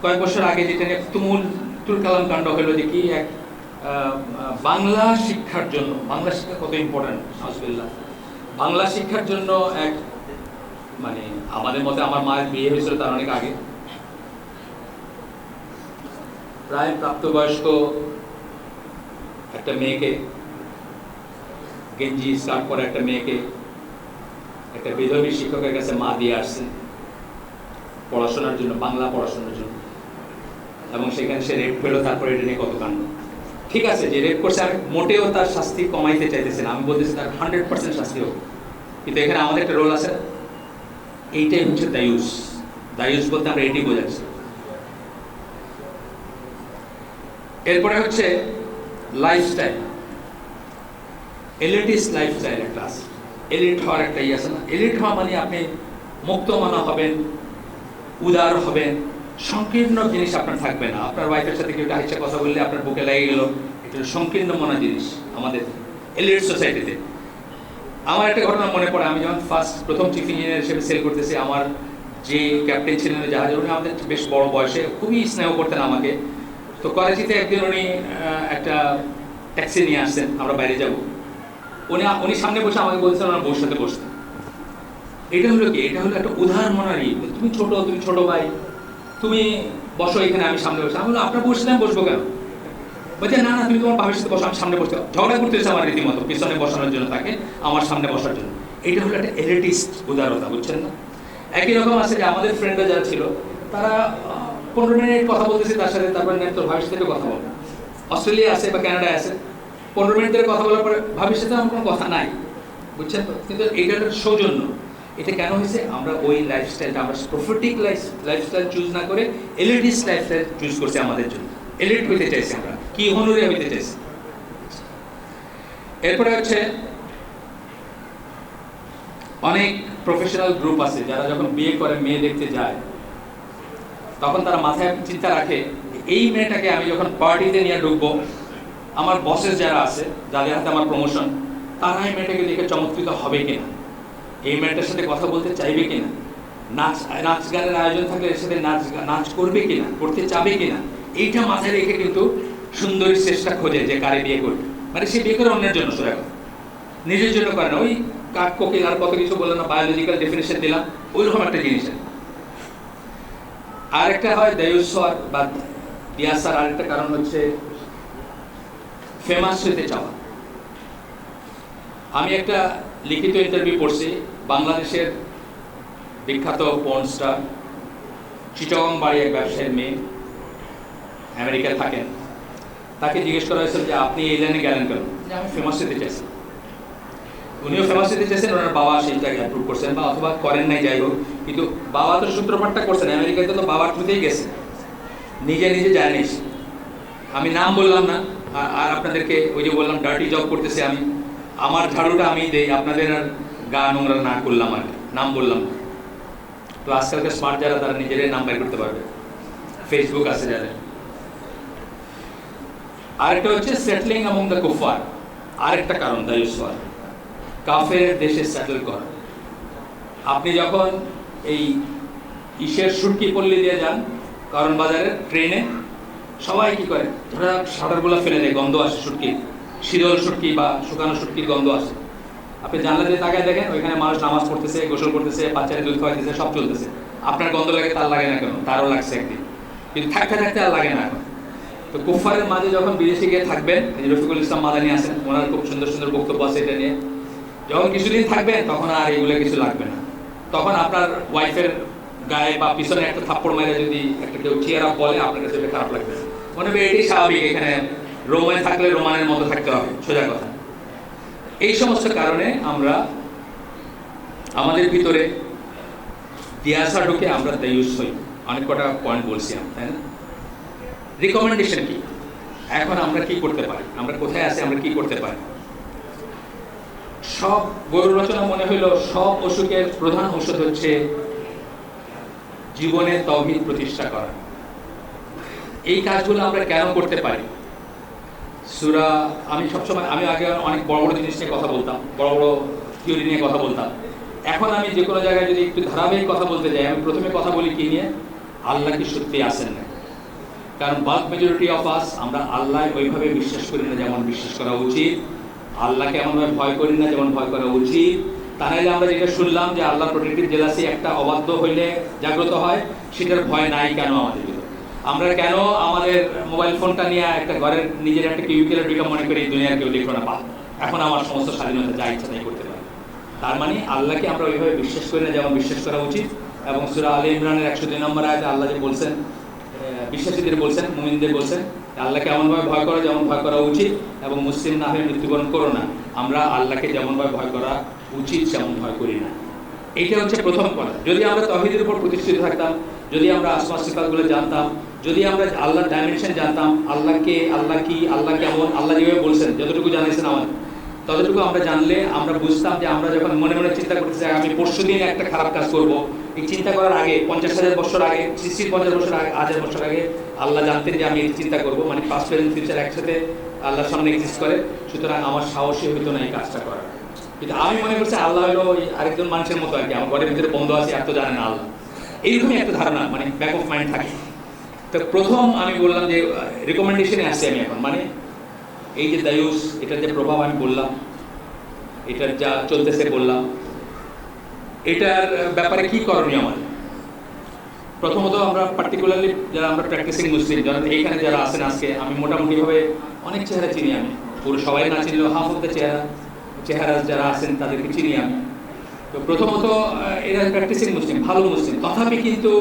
A: কয়েক বছর আগে যেটা নিয়ে তুমুল তুলকালাম কাণ্ড হলো, যে কি এক বাংলা শিক্ষার জন্য, বাংলা শিক্ষা কত ইম্পর্টেন্ট, আলহামদুলিল্লাহ, বাংলা শিক্ষার জন্য এক, মানে আমাদের মতে, আমার মায়ের বিয়ে হয়েছিল তার অনেক আগে, প্রায় প্রাপ্তবয়স্ক একটা মেয়েকে, গেঞ্জি স্কার্ট পরে একটা মেয়েকে একটা বিধর্মী শিক্ষকের কাছে মা দিয়ে আসছে পড়াশোনার জন্য, বাংলা পড়াশোনার জন্য, এবং সেখানে সে রেপ পেলো। তারপরে এটা নিয়ে কত কাণ্ড। ঠিক আছে, যে রেপ করছে, আমি মোটেও তার শাস্তি কমাইতে চাইতেছি না, আমি বলতেছি তার 100% শাস্তি হোক, কিন্তু এখানে আমাদের একটা রোল আছে। এইটাই হচ্ছে দায়ুস। দায়ুস বলতে আমরা এটি বোঝাচ্ছি। এরপরে হচ্ছে লাইফস্টাইল, এলিটিস লাইফস্টাইল একটা আছে, এলিট হওয়ার একটা ইয়ে আছে না? এলিট হওয়া মানে আপনি মুক্তমনা হবেন, উদার হবেন, সংকীর্ণ জিনিস আপনার থাকবে না। আপনার ওয়াইফের সাথে কেউ ইচ্ছা কথা বললে আপনার বুকে লেগে গেল, এটা সংকীর্ণ মনা জিনিস আমাদের এলিট সোসাইটিতে। আমার একটা ঘটনা মনে পড়ে, আমি যখন প্রথম চিফ ইঞ্জিনিয়ার হিসেবে সেল করতেছি, আমার যে ক্যাপ্টেন ছিলেন জাহাজের, উনি আমাদের বেশ বড় বয়সে, খুবই স্নেহ করতেন আমাকে। তো করাচিতে একদিন উনি একটা ট্যাক্সি নিয়ে আসছেন, আমরা বাইরে যাব, উনি সামনে বসে আমাকে বলছেন ওনার বউর সাথে বসতে। এটা হলো কি, এটা হলো একটা উদাহরণ মনার ই, তুমি ছোট ভাই, তুমি বসো এখানে, আমি সামনে বসে। আমি বললাম আপনার বসলে আমি বসবো কেন? বলছে না না, তুমি তোমার বাবার সাথে বসো, আমি সামনে বসতে। ঝগড়া করতেছে আমার রীতিমতো, পিছনে বসানোর জন্য তাকে, আমার সামনে বসার জন্য। এটা হলো একটা এলিটিস্ট উদারতা, বুঝছেন না? একই রকম আছে যে আমাদের ফ্রেন্ডরা যারা ছিল, তারা 15 মিনিট কথা বলতেছে তার সাথে, তারপরে নেন তোর ভাবির সাথে কথা বলবো। অস্ট্রেলিয়া আছে বা কানাডায় আছে, 15 মিনিট ধরে কথা বলার পরে ভাবির সাথে আমার কোনো কথা নাই, বুঝছেন তো? কিন্তু এটা একটা সৌজন্য। এটা কেন হয়েছে? আমরা ওই লাইফস্টাইলটা, আমরা প্রফিটিক লাইফস্টাইল চুজ না করে এলিটিস্ট লাইফস্টাইল চুজ করছি আমাদের জন্য। এলিট হইতে চাইছি আমরা, কি হনুরে হইতে চাইছি। এরপরে হচ্ছে অনেক প্রফেশনাল গ্রুপ আছে যারা যখন বিয়ে করে মেয়ে দেখতে যায়, তখন তারা মাথায় চিন্তা রাখে এই মেয়েটাকে আমি যখন পার্টিতে নিয়ে ঢুকবো, আমার বসেস যারা আছে, যাদের হাতে আমার প্রমোশন, তারা এই মেয়েটাকে দেখে চমৎকৃত হবে কিনা, এই মেয়েটার সাথে কথা বলতে চাইবে কিনা, নাচ গানের আয়োজন থাকলে এর সাথে নাচ করবে কিনা, করতে চাবে কিনা, এইটা মাথায় রেখে কিন্তু সুন্দরী চেষ্টা খোঁজে যে কারে বিয়ে করবে। মানে সে বিয়ে করে অন্যের জন্য, সোজা কথা, নিজের জন্য করে না। ওই কাক কোকিল আর কত কিছু বললাম না, বায়োলজিক্যাল ডেফিনেশন দিলাম, ওইরকম একটা জিনিস। আরেকটা হয় দায়ুস্বর বা দিয়াসার। আরেকটা কারণ হচ্ছে ফেমাস হতে চাওয়া। আমি একটা লিখিত ইন্টারভিউ পড়ছি, বাংলাদেশের বিখ্যাত পর্ন স্টার, চিটাগং বাড়ি এক ব্যবসায়ীর মেয়ে, আমেরিকায় থাকেন। তাকে জিজ্ঞেস করা হয়েছিল যে আপনি এই লাইনে গেলেন কেন? যে আমি ফেমাস হতে চাইছি। উনিও ফেমাস হতে চাইছেন, ওনার বাবা সেইটাকে অ্যাপ্রুভ করছেন, বা অথবা করেন নাই, যাই হোক। কিন্তু বাবা তো সূত্রপাতটা করছেন, আমেরিকাতে তো বাবার থ্রুতেই গেছে, নিজে জানিস। আমি নাম বললাম না, আর আপনাদেরকে ওই যে বললাম ডার্টি জব করতেছে আমি, আমার ঝাড়ুটা আমি দেই, আপনাদের আর গা নোংরা না করলাম, আর নাম বললাম না। তো আজকালকার স্মার্ট যারা, তারা নিজেরাই নাম বের করতে পারবে, ফেসবুক আছে যাদের। আরেকটা হচ্ছে সেটলিং অ্যামং দ্য কুফার। আরেকটা কারণ দায়ুস্বর, কাফের দেশে সেটেল করা। আপনি যখন এই ইসের সুটকি পল্লী দিয়ে যান, কারণ বাজারের ট্রেনে সবাই কি করে, ধরা শাটারগুলো ফেলে দেয়, গন্ধ আসে সুটকি, শীতল সুটকি বা শুকানো সুটকির গন্ধ আসে। আপনি জানলা দিয়ে তাকায় দেখেন, ওইখানে মানুষ নামাজ পড়তেছে, গোসল করতেছে, বাচ্চারা দুধ খাওয়াইতেছে, সব চলতেছে। আপনার গন্ধ লাগে, তার লাগে না কেন? তারও লাগছে একদিন, কিন্তু থাকতে আর লাগে না এখন। তো কুফারের মাঝে যখন বিদেশে গিয়ে থাকবেন, রফিকুল ইসলাম মাদানী আছেন, ওনার খুব সুন্দর বক্তব্য আছে এটা নিয়ে। যখন কিছুদিন থাকবেন তখন আর এগুলো কিছু লাগবে না। তখন আপনার ওয়াইফের গায়ে বা পিছনে একটা থাপ্পড় মেরে যদি একটা কেউ চেয়ার আপ বলে, আপনার কাছে এটা খারাপ লাগবে। মনে হবে এটাই স্বাভাবিক, এখানে রোমানে থাকলে রোমানের মতো থাকতে হবে, সোজা কথা। এই সমস্ত কারণে আমরা আমাদের ভিতরে দিয়াসা ঢুকে আমরা দায়ুস হই। অনেক কটা পয়েন্ট বলছি আমি, তাই না? রিকমেন্ডেশন কি? এখন আমরা কি করতে পারি, আমরা কোথায় আছি, আমরা কি করতে পারি? সব গরু রচনা মনে হইল সব অসুখের প্রধান ঔষধ হচ্ছে জীবনে তাওহীদ প্রতিষ্ঠা করা। এই কাজগুলো আমরা কেন করতে পারি? সূরা, আমি সবসময়, আমি আগে অনেক বড় জিনিস নিয়ে কথা বলতাম, বড় থিওরি নিয়ে কথা বলতাম। এখন আমি যে কোনো জায়গায় যদি একটু ধারাবাহিক কথা বলতে যাই, আমি প্রথমে কথা বলি কি নিয়ে? আল্লাহ কি সত্যি আছেন না? কারণ বাল্ক মেজরিটি অফ আস, আমরা আল্লাহ ওইভাবে বিশ্বাস করি না যেমন বিশ্বাস করা উচিত, আল্লাহকে এমনভাবে ভয় করি না যেমন ভয় করা উচিত। তা নাহলে আমরা যেটা শুনলাম যে আল্লাহ প্রোটেক্টিভ জেলাসি একটা অবাধ্য হইলে জাগ্রত হয়, সেটার ভয় নাই কেন আমাদের ভিতরে? আমরা কেন আমাদের মোবাইল ফোনটা নিয়ে একটা ঘরের নিজের একটা কিউবিকেলের ঢুকে মনে করি দুনিয়ার কেউ দেখলো না, এখন আমার সমস্ত স্বাধীনতা যা ইচ্ছা তাই করতে পারি? তার মানে আল্লাহকে আমরা ওইভাবে বিশ্বাস করি না যেমন বিশ্বাস করা উচিত। এবং সূরা আলে ইমরানের 102 নম্বর আয়াতে আল্লাহ যে বলছেন, বিশ্বাসীদের বলছেন, মুমিনদের বলছেন, আল্লাহকে এমনভাবে ভয় করো যেমন ভয় করা উচিত, এবং মুসলিম না হয়ে মৃত্যুবরণ করো না। আমরা আল্লাহকে যেমনভাবে ভয় করা উচিত সেমন ভয় করি না। এইটা হচ্ছে প্রথম কথা। যদি আমরা তাওহীদের উপর প্রতিষ্ঠিত থাকতাম, যদি আমরা আসমা সিফাতগুলো জানতাম, যদি আমরা আল্লাহর ডাইমেনশন জানতাম, আল্লাহকে, আল্লাহ কি, আল্লাহ কেমন, আল্লাহ যেভাবে বলছেন, যতটুকু জানাইছেন আমাদের, ততটুকু আমরা জানলে আমরা বুঝতাম যে আমরা যখন মনে চিন্তা করতেছি আমি পরশু দিন একটা খারাপ কাজ করবো, এই চিন্তা করার আগে 50,000 বছর আগে, 50 বছর আগে, 1000 বছর আগে আল্লাহ জানতেন যে আমি এই চিন্তা করবো। মানে পাস্ট প্রেজেন্ট ফিউচার একসাথে আল্লাহর সামনে এক্সিস্ট করে, সুতরাং আমার সাহসী হইতো না এই কাজটা করার। কিন্তু আমি মনে করছি আল্লাহ হলো ওই আরেকজন মানুষের মতো আর কি, আমার ঘরের ভিতরে বন্ধ আছে, এত জানে না আল্লাহ, এইরকমই একটা ধারণা মানে ব্যাক অফ মাইন্ড থাকে। তো প্রথম আমি বললাম যে রিকমেন্ডেশনে আসছি আমি এখন, মানে এই যে দায়ুস, এটার যে প্রভাব আমি বললাম, এটার যা চলতেছে বললাম। এটার ব্যাপারে কি করণীয় আমাদের? প্রথমত আমরা পার্টিকুলারলি যারা আমরা প্র্যাকটিসিং মুসলিম, যারা এইখানে যারা আছেন আজকে, আমি মোটামুটিভাবে অনেক চেহারা চিনি, আমি পুরো সবাই না চিনলেও হাফ অফ দ্য চেহারা যারা আছেন তাদেরকে চিনি আমি। তো প্রথমত এরা প্র্যাকটিসিং মুসলিম, ভালো মুসলিম, তথাপি কিন্তু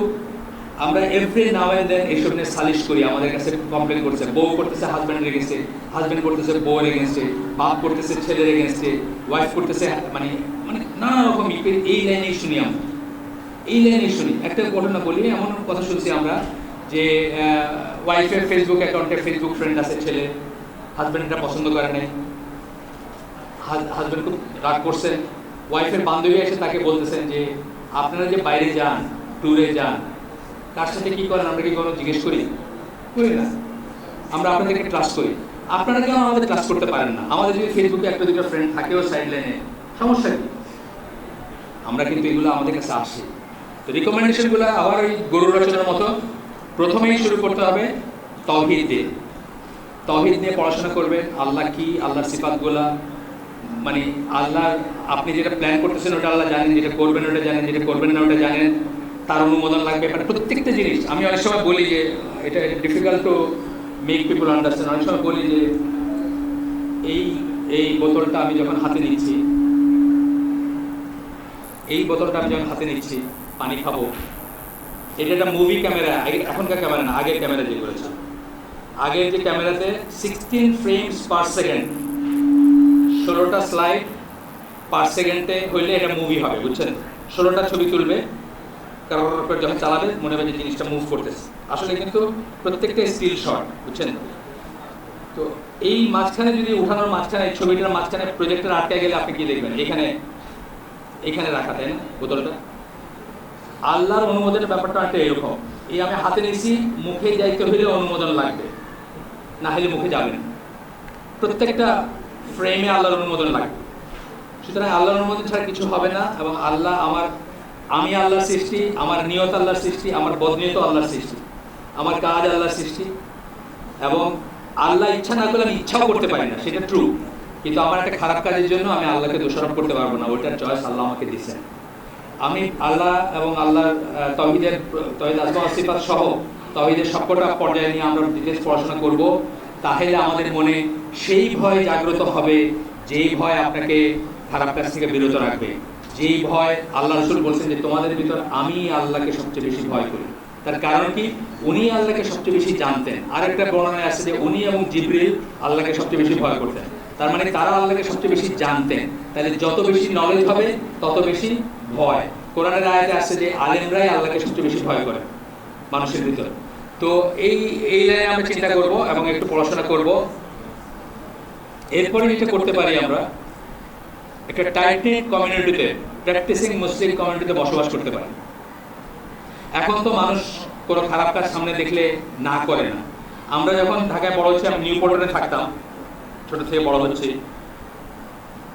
A: আমরা এভরি নাও অ্যান্ড দেন এইসব নিয়ে সালিশ করি। আমাদের কাছে কমপ্লেন করছে, বউ করতেছে হাজব্যান্ডের এগেনস্টে, হাজব্যান্ড করতেছে বউয়ের এগেনস্টে, বাপ করতেছে ছেলের এগেনস্টে, ওয়াইফ করতেছে, মানে মানে নানা রকম এই লাইনেই শুনি আমরা, এই লাইনেই শুনি। একটা ঘটনা বলি, এমন কথা শুনছি আমরা যে ওয়াইফের ফেসবুক অ্যাকাউন্টে ফেসবুক ফ্রেন্ড আছে ছেলে, হাজব্যান্ডটা পছন্দ করে নাই, হাজব্যান্ড খুব রাগ করছে, ওয়াইফের বান্ধবী এসে তাকে বলতেছেন যে আপনারা যে বাইরে যান, ট্যুরে যান, কার সাথে কি করেন আমরা কি কোনো জিজ্ঞেস করি? করি না। আমরা আপনাদেরকে ট্রাস্ট করি, আপনারা কেন আমাদের ট্রাস্ট করতে পারেন না? আমাদের যদি ফেসবুকে একটা দুটো ফ্রেন্ড থাকেও সাইড লাইনে, সমস্যা কি? আমরা কিন্তু এগুলো আমাদের কাছে আসে। তো রিকমেন্ডেশনগুলো আবার ওই গরু রচনার মতো প্রথমেই শুরু করতে হবে তাওহীদ দিয়ে। তাওহীদ নিয়ে পড়াশোনা করবেন, আল্লাহ কি, আল্লাহর সিফাতগুলা, মানে আল্লাহ আপনি যেটা প্ল্যান করতেছেন ওটা আল্লাহ জানেন, যেটা করবেন ওটা জানেন, যেটা করবেন না ওটা জানেন, তার অনুমোদন লাগবে। মানে প্রত্যেকটা জিনিস আমি অনেক সময় বলি যে এটা difficult to make people understand. অনেক সময় বলি যে এই বোতলটা আমি যখন হাতে নিচ্ছি, পানি খাবো, এটা একটা মুভি ক্যামেরা, এখনকার ক্যামেরা না, আগের ক্যামেরা যেগুলো ছিল, আগের যে ক্যামেরাতে 16 ফ্রেমস পার সেকেন্ড, 16টা স্লাইড পার সেকেন্ডে হইলে এটা মুভি হবে, বুঝছেন? 16টা ছবি তুলবে, কারণ যখন চালাবে মনে হবে যে জিনিসটা মুভ করতেছে, আসলে কিন্তু প্রত্যেকটা স্টিল শট, বুঝছেন? তো এই মাঝখানে যদি উঠানোর মাঝখানে, ছবিটার মাঝখানে প্রজেক্টর আটকে গেলে আপনি কি দেখবেন? এখানে রাখা, তাই না বোতলটা? আল্লাহর অনুমোদনের ব্যাপারটা একটা এরকম, এই আমি হাতে নিয়েছি, মুখে যাইতে হলে অনুমোদন লাগবে, না হলে মুখে যাবে না। প্রত্যেকটা ফ্রেমে আল্লাহর অনুমোদন লাগবে। সুতরাং আল্লাহর অনুমোদন ছাড়া কিছু হবে না। এবং আল্লাহ আমি আল্লাহর সৃষ্টি, আমার নিয়ত আল্লাহর সৃষ্টি, আমার বদনিয়ত আল্লাহর সৃষ্টি, আমার কাজ আল্লাহর সৃষ্টি, এবং আল্লাহ ইচ্ছা না করলে আমি ইচ্ছাও করতে পারি না, সেটা ট্রু। কিন্তু আমার একটা খারাপ কাজের জন্য আমি আল্লাহকে দোষারোপ করতে পারবো না, ওইটার চয়েস আল্লাহ আমাকে দিয়েছেন। আমি আল্লাহ এবং আল্লাহর তাওহীদ আসমা ওয়া সিফাত সহ তাওহীদের সবকটা পর্যায়ে নিয়ে আমরা ডিটেইলস পড়াশোনা করব। তাহলে আমাদের মনে সেই ভয় জাগ্রত হবে, যেই ভয় আপনাকে খারাপ কাজ থেকে বিরত রাখবে, যেই ভয় আল্লাহ রাসূল বলছেন যে তোমাদের ভিতর আমি আল্লাহকে সবচেয়ে বেশি ভয় করি। তার কারণ কি? উনি আল্লাহকে সবচেয়ে বেশি জানতেন। আরেকটা বর্ণনায় আছে যে উনি এবং জিবরিল আল্লাহকে সবচেয়ে বেশি ভয় করতেন। তার মানে তারা আল্লাহকে সবচেয়ে বেশি জানতেন। তাহলে যত বেশি নলেজ হবে তত বেশি ভয়। কোরআনের আয়াতে আছে যে আলেমরাই আল্লাহকে সবচেয়ে বেশি ভয় করে মানুষের ভিতর। তো এই লাইনে আমরা চিন্তা করব এবং একটু পড়াশোনা করব। এরপরে যেটা করতে পারি, আমরা একটা টাইট নিট কমিউনিটিতে, প্র্যাকটিসিং মুসলিম কমিউনিটিতে বসবাস করতে পারি। এখন তো মানুষ কোনো খারাপ কাজ সামনে দেখলে না করে না। আমরা যখন ঢাকায় বড় হচ্ছি, আমি নিউপল্টনে থাকতাম, ছোট থেকে বড় হচ্ছি,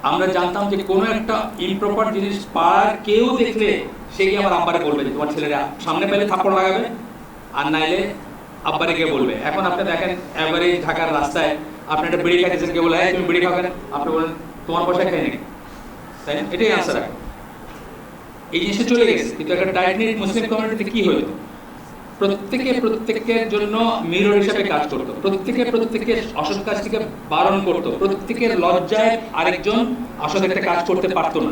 A: আমরা জানতাম যে কোনো একটা ইমপ্রপার জিনিস পাড়ার কেউ দেখলে সে গিয়ে আমার আব্বারে বলবে যে তোমার ছেলেরা সামনে পেলে থাপ্পড় লাগাবে, আর নাইলে আব্বারে গিয়ে বলবে। এখন আপনি দেখেন এভারেজ ঢাকার রাস্তায় আপনি একটা বিড়ি খাইতেছেন, কেউ বলে তুমি বিড়ি খাবেন, আপনি বলেন তোমার পয়সা খাই নাকি, তাই না? এটাই আনসার। এই জিনিসটা চলে গেছে। কিন্তু একটা টাইট নিট মুসলিম কমিউনিটিতে কি হলো? প্রত্যেকের জন্য মিরর হিসেবে কাজ করতো, প্রত্যেকের অসৎ কাজ থেকে বারণ করতো, প্রত্যেকের লজ্জায় আরেকজন অসৎ একটা কাজ করতে পারতো না।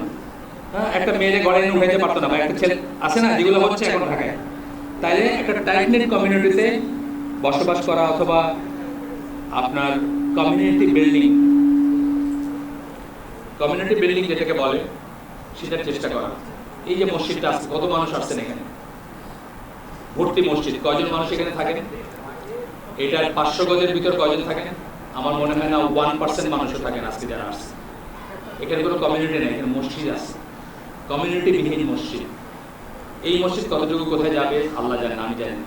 A: একটা মেয়েরে গড়ে এনে উঠাইতে পারতো না, বা একটা ছেলে আছে না, যেগুলো হচ্ছে এখন ঢাকায়। তাইলে একটা টাইট নিট কমিউনিটিতে বসবাস করা, অথবা আপনার কমিউনিটি বিল্ডিং যেটাকে বলে, সেটার চেষ্টা করা। এই যে মসজিদটা আছে, কত মানুষ আসছেন এখানে, ভর্তি মসজিদ, কয়জন মানুষ এখানে থাকেন? এটার 500 গজের ভিতর কয়জন থাকেন? আমার মনে হয় না 1% মানুষও থাকেন আজকে যারা আসছে। এখানে কোনো কমিউনিটি নেই, এখানে মসজিদ আছে, কমিউনিটি বিহীন মসজিদ। এই মসজিদ কতটুকু কোথায় যাবে আল্লাহ জানেন, আমি জানি না।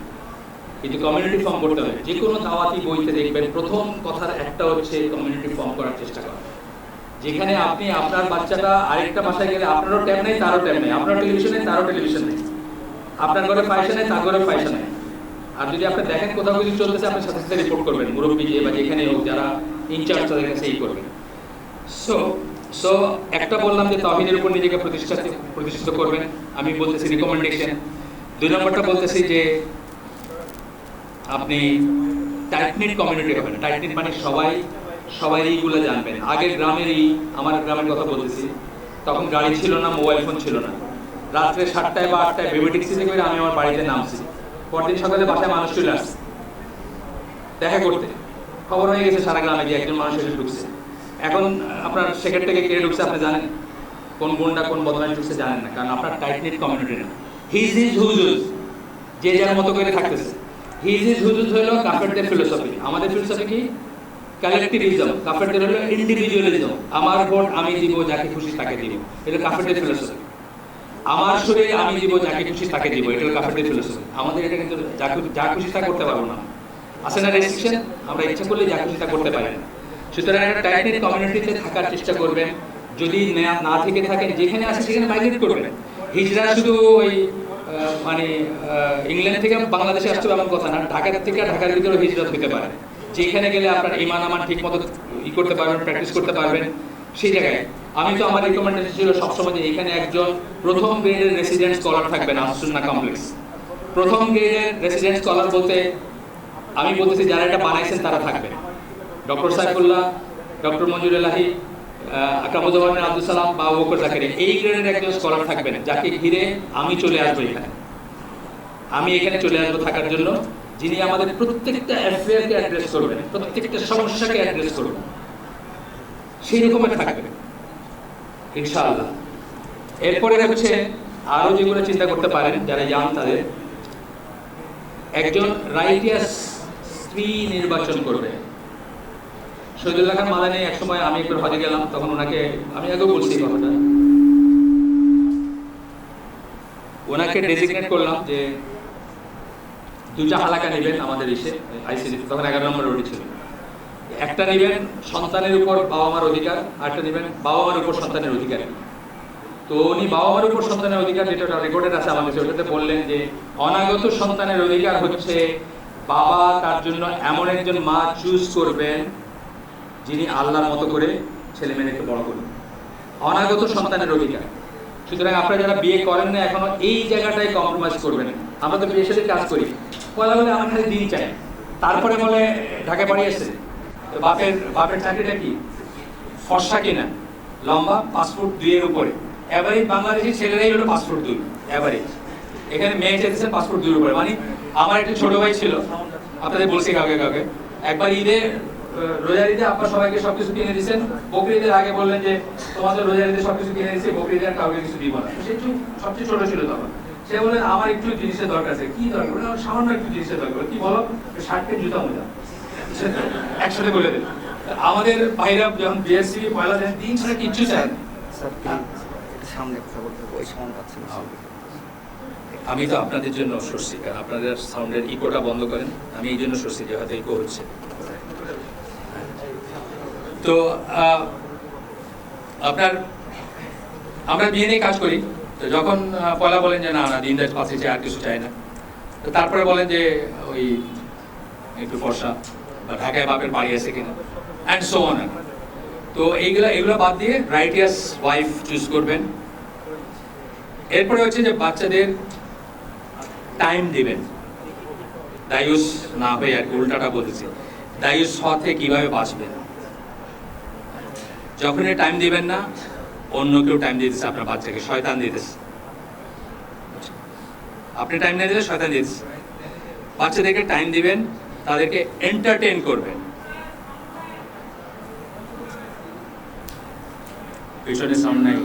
A: কিন্তু কমিউনিটি ফর্ম করতে হবে। যে কোনো দাওয়াতি বইতে দেখবেন প্রথম কথার একটা হচ্ছে কমিউনিটি ফর্ম করার চেষ্টা করা। যেখানে আপনি আপনার বাচ্চাটা আরেকটা বাসায় গেলে আপনারও ট্যাব নেই, তারও ট্যাব নেই, আপনার টেলিভিশন নেই, তারও টেলিভিশন নেই, আপনার ঘরে পয়সা নেই, তার ঘরে পয়সা নেই। আর যদি আপনি দেখেন কোথাও কিছু চলতেছে, আপনি সাথে সাথে রিপোর্ট করবেন, মুরব্বী যে বা যেখানে হোক, যারা ইনচার্জ তাদের কাছে এই করবেন। সো
B: সো একটা বললাম যে তাওহীদের উপর নিজেকে প্রতিষ্ঠিত করবেন, আমি বলতেছি রিকমেন্ডেশন। 2 নম্বরটা বলতেছি যে আপনি টাইট নিট কমিউনিটি হবেন। টাইট নিট মানে সবাই এইগুলো জানবেন। আগের আমার গ্রামের কথা বলতেছি, তখন গাড়ি ছিল না, মোবাইল ফোন ছিল না। রাত্রে 7টায় বা 8টায় বেবি ট্যাক্সিতে করে আমি আমার বাড়িতে নামছি, পরদিন সকালে বাসায় মানুষ চলে আসছে দেখা করতে। খবর হয়ে গেছে সারা গ্রামে যে একজন মানুষ এসে ঢুকছে। এখন আপনার সেকেন্ড থেকে কে ঢুকছে আপনি জানেন, কোন গুন্ডা কোন বদমাশ ঢুকছে জানেন না, কারণ আপনার টাইট নিট কমিউনিটি না। হিজ হুজুজ, যে যার মতো করে থাকতেছে। হিজ হুজুজ হলো কাফেরদের ফিলোসফি। আমাদের ফিলোসফি কি? কালেক্টিভিজম। কাফেরদের হলো ইন্ডিভিজুয়ালিজম। আমার ভোট আমি দিব, যাকে খুশি তাকে দিব, এটা কাফেরদের ফিলোসফি। আমার শরীর আমি দিব, যাকে খুশি তাকে দিব, এটা হলো কাফেরদের ফিলোসফি। আমাদের এটা কিন্তু যা খুশি তা করতে পারবো না। আছে না রেস্ট্রিকশন? আমরা ইচ্ছা করলে যা খুশি তা করতে পারি না। সুতরাং একটা টাইট নিট কমিউনিটিতে থাকার চেষ্টা করবেন। যদি না থেকে থাকেন, যেখানে আছে সেখানে মাইগ্রেট করবেন। হিজরা শুধু ওই মানে ইংল্যান্ড থেকে বাংলাদেশে আসতে এমন কথা না, ঢাকা থেকে ঢাকার ভিতরে হিজরত হতে পারে। যেখানে গেলে আপনার ইমান আমান ঠিক মতো করতে পারবেন, প্র্যাকটিস করতে পারবেন, সেই জায়গায়। আমি তো আমার রিকমেন্ডেশন ছিল সবসময় যে এখানে একজন প্রথম গ্রেডের রেসিডেন্ট স্কলার থাকবেন আহসুন্নাহ কমপ্লেক্স। প্রথম গ্রেডের রেসিডেন্ট স্কলার বলতে আমি বলতেছি যারা এটা বানাইছেন তারা থাকবে। ডক্টর সাইফুল্লাহ, ডক্টর মঞ্জুর এলাহি, আকরামুজ্জামান আব্দুল সালাম বা আবু বকর জাকারিয়া, এই গ্রেডের একজন স্কলার থাকবেন যাকে ঘিরে আমি চলে আসবো এখানে। আমি এখানে চলে আসবো থাকার জন্য, যিনি আমাদের প্রত্যেকটা অ্যাফেয়ারকে অ্যাড্রেস করবেন, প্রত্যেকটা সমস্যাকে অ্যাড্রেস করবেন, সেই রকমের থাকবে ইনশাআল্লাহ। এরপরে হচ্ছে আরো যেগুলো চিন্তা করতে পারেন যারা ইয়াং, তাদের একজন রাইটিয়াস স্ত্রী নির্বাচন করবে। শহীদুল্লাহ খান মাদানী এক সময়, আমি একবার হজে গেলাম, তখন ওনাকে আমি আগেও বলছি কথাটা, ওনাকে ডেজিগনেট করলাম যে 2টা হালাকা নেবেন আমাদের আইসিডি, তখন 11 নম্বর রোডে ছিল। একটা নেবেন সন্তানের উপর বাবা মার অধিকার, আরেকটা নেবেন বাবা মার উপর সন্তানের অধিকার। তো উনি বাবা মার উপর সন্তানের অধিকার, যেটা রেকর্ডেড আছে আমাদের, ওটাতে বললেন যে অনাগত সন্তানের অধিকার হচ্ছে বাবা তার জন্য এমন একজন মা চুজ করবেন যিনি আল্লাহর মতো করে ছেলে মেয়েকে বড় করবেন। অনাগত সন্তানের অধিকার। সুতরাং আপনারা যারা বিয়ে করেন না এখনো, এই জায়গাটাই কম্প্রোমাইজ করবেন। আমরা তো বিয়ের সাথে কাজ করি, পয়লা বলে আমার খালি দিন চাই, তারপরে বলে ঢাকায় বাড়ি আসছে। তো বাপের চাকরিটা কি? ফর্সা কিনা, লম্বা, 5 ফুট 2 এর উপরে। এভারেজ বাংলাদেশি ছেলেরাই হলো 5 ফুট 2 এভারেজ। এখানে মেয়ে চাইতেছেন 5 ফুট 2 এর উপরে। মানে আমার একটা ছোট ভাই ছিল, আপনাদের বলছি কাউকে, একবার ঈদে, রোজার ঈদে আপনার সবাইকে সবকিছু কিনে দিচ্ছেন, বকরি ঈদের আগে বললেন যে তোমাদের রোজার ঈদে সবকিছু কিনে দিচ্ছি, বকরি ঈদে কাউকে কিছু দিব না। সে একটু সবচেয়ে ছোট ছিল তখন। সে বললেন আমার একটু জিনিসের দরকার আছে। কি দরকার? সামান্য একটু জিনিসের দরকার। কি বলো? শার্টের জুতা মোজা একসাথে বলে দেন। আমাদের ভাইরা যখন বিএসসি পয়লা দেন, 3 ছাড়া কিচ্ছু চায় না।
C: সামনে কথা বলতে ওই সাউন্ড পাচ্ছি না।
A: আমি তো আপনাদের জন্য সরছি, কারণ আপনাদের সাউন্ডের ইকোটা বন্ধ করেন। আমি এই জন্য সরছি যে হয়তো ইকো হচ্ছে। তো আমরা বিয়ে নিয়ে কাজ করি। তো যখন পয়লা বলেন যে না দিন রাত পাশে চাই, আর কিছু চাই না, তো তারপরে বলেন যে ওই একটু ফর্সা, বা ঢাকায় বাপের বাড়ি আছে কিনা, অ্যান্ড সো অন। তো এগুলো বাদ দিয়ে রাইটিয়াস ওয়াইফ চুজ করবেন। এরপরে হচ্ছে যে বাচ্চাদের টাইম দিবেন, দায়ুস না হয়ে, আর উল্টাটা বলেছি, দায়ুস হতে কিভাবে বাঁচবেন। যখনই টাইম দিবেন না, অন্য কেউ টাইম দিতেছে আপনার বাচ্চাকে, শয়তান দিতেছে। আপনি টাইম না দিলে শয়তান দিতেছে। বাচ্চাদেরকে টাইম দিবেন, তাদেরকে এন্টারটেইন করবেন। পিছনে সাউন্ড নাই,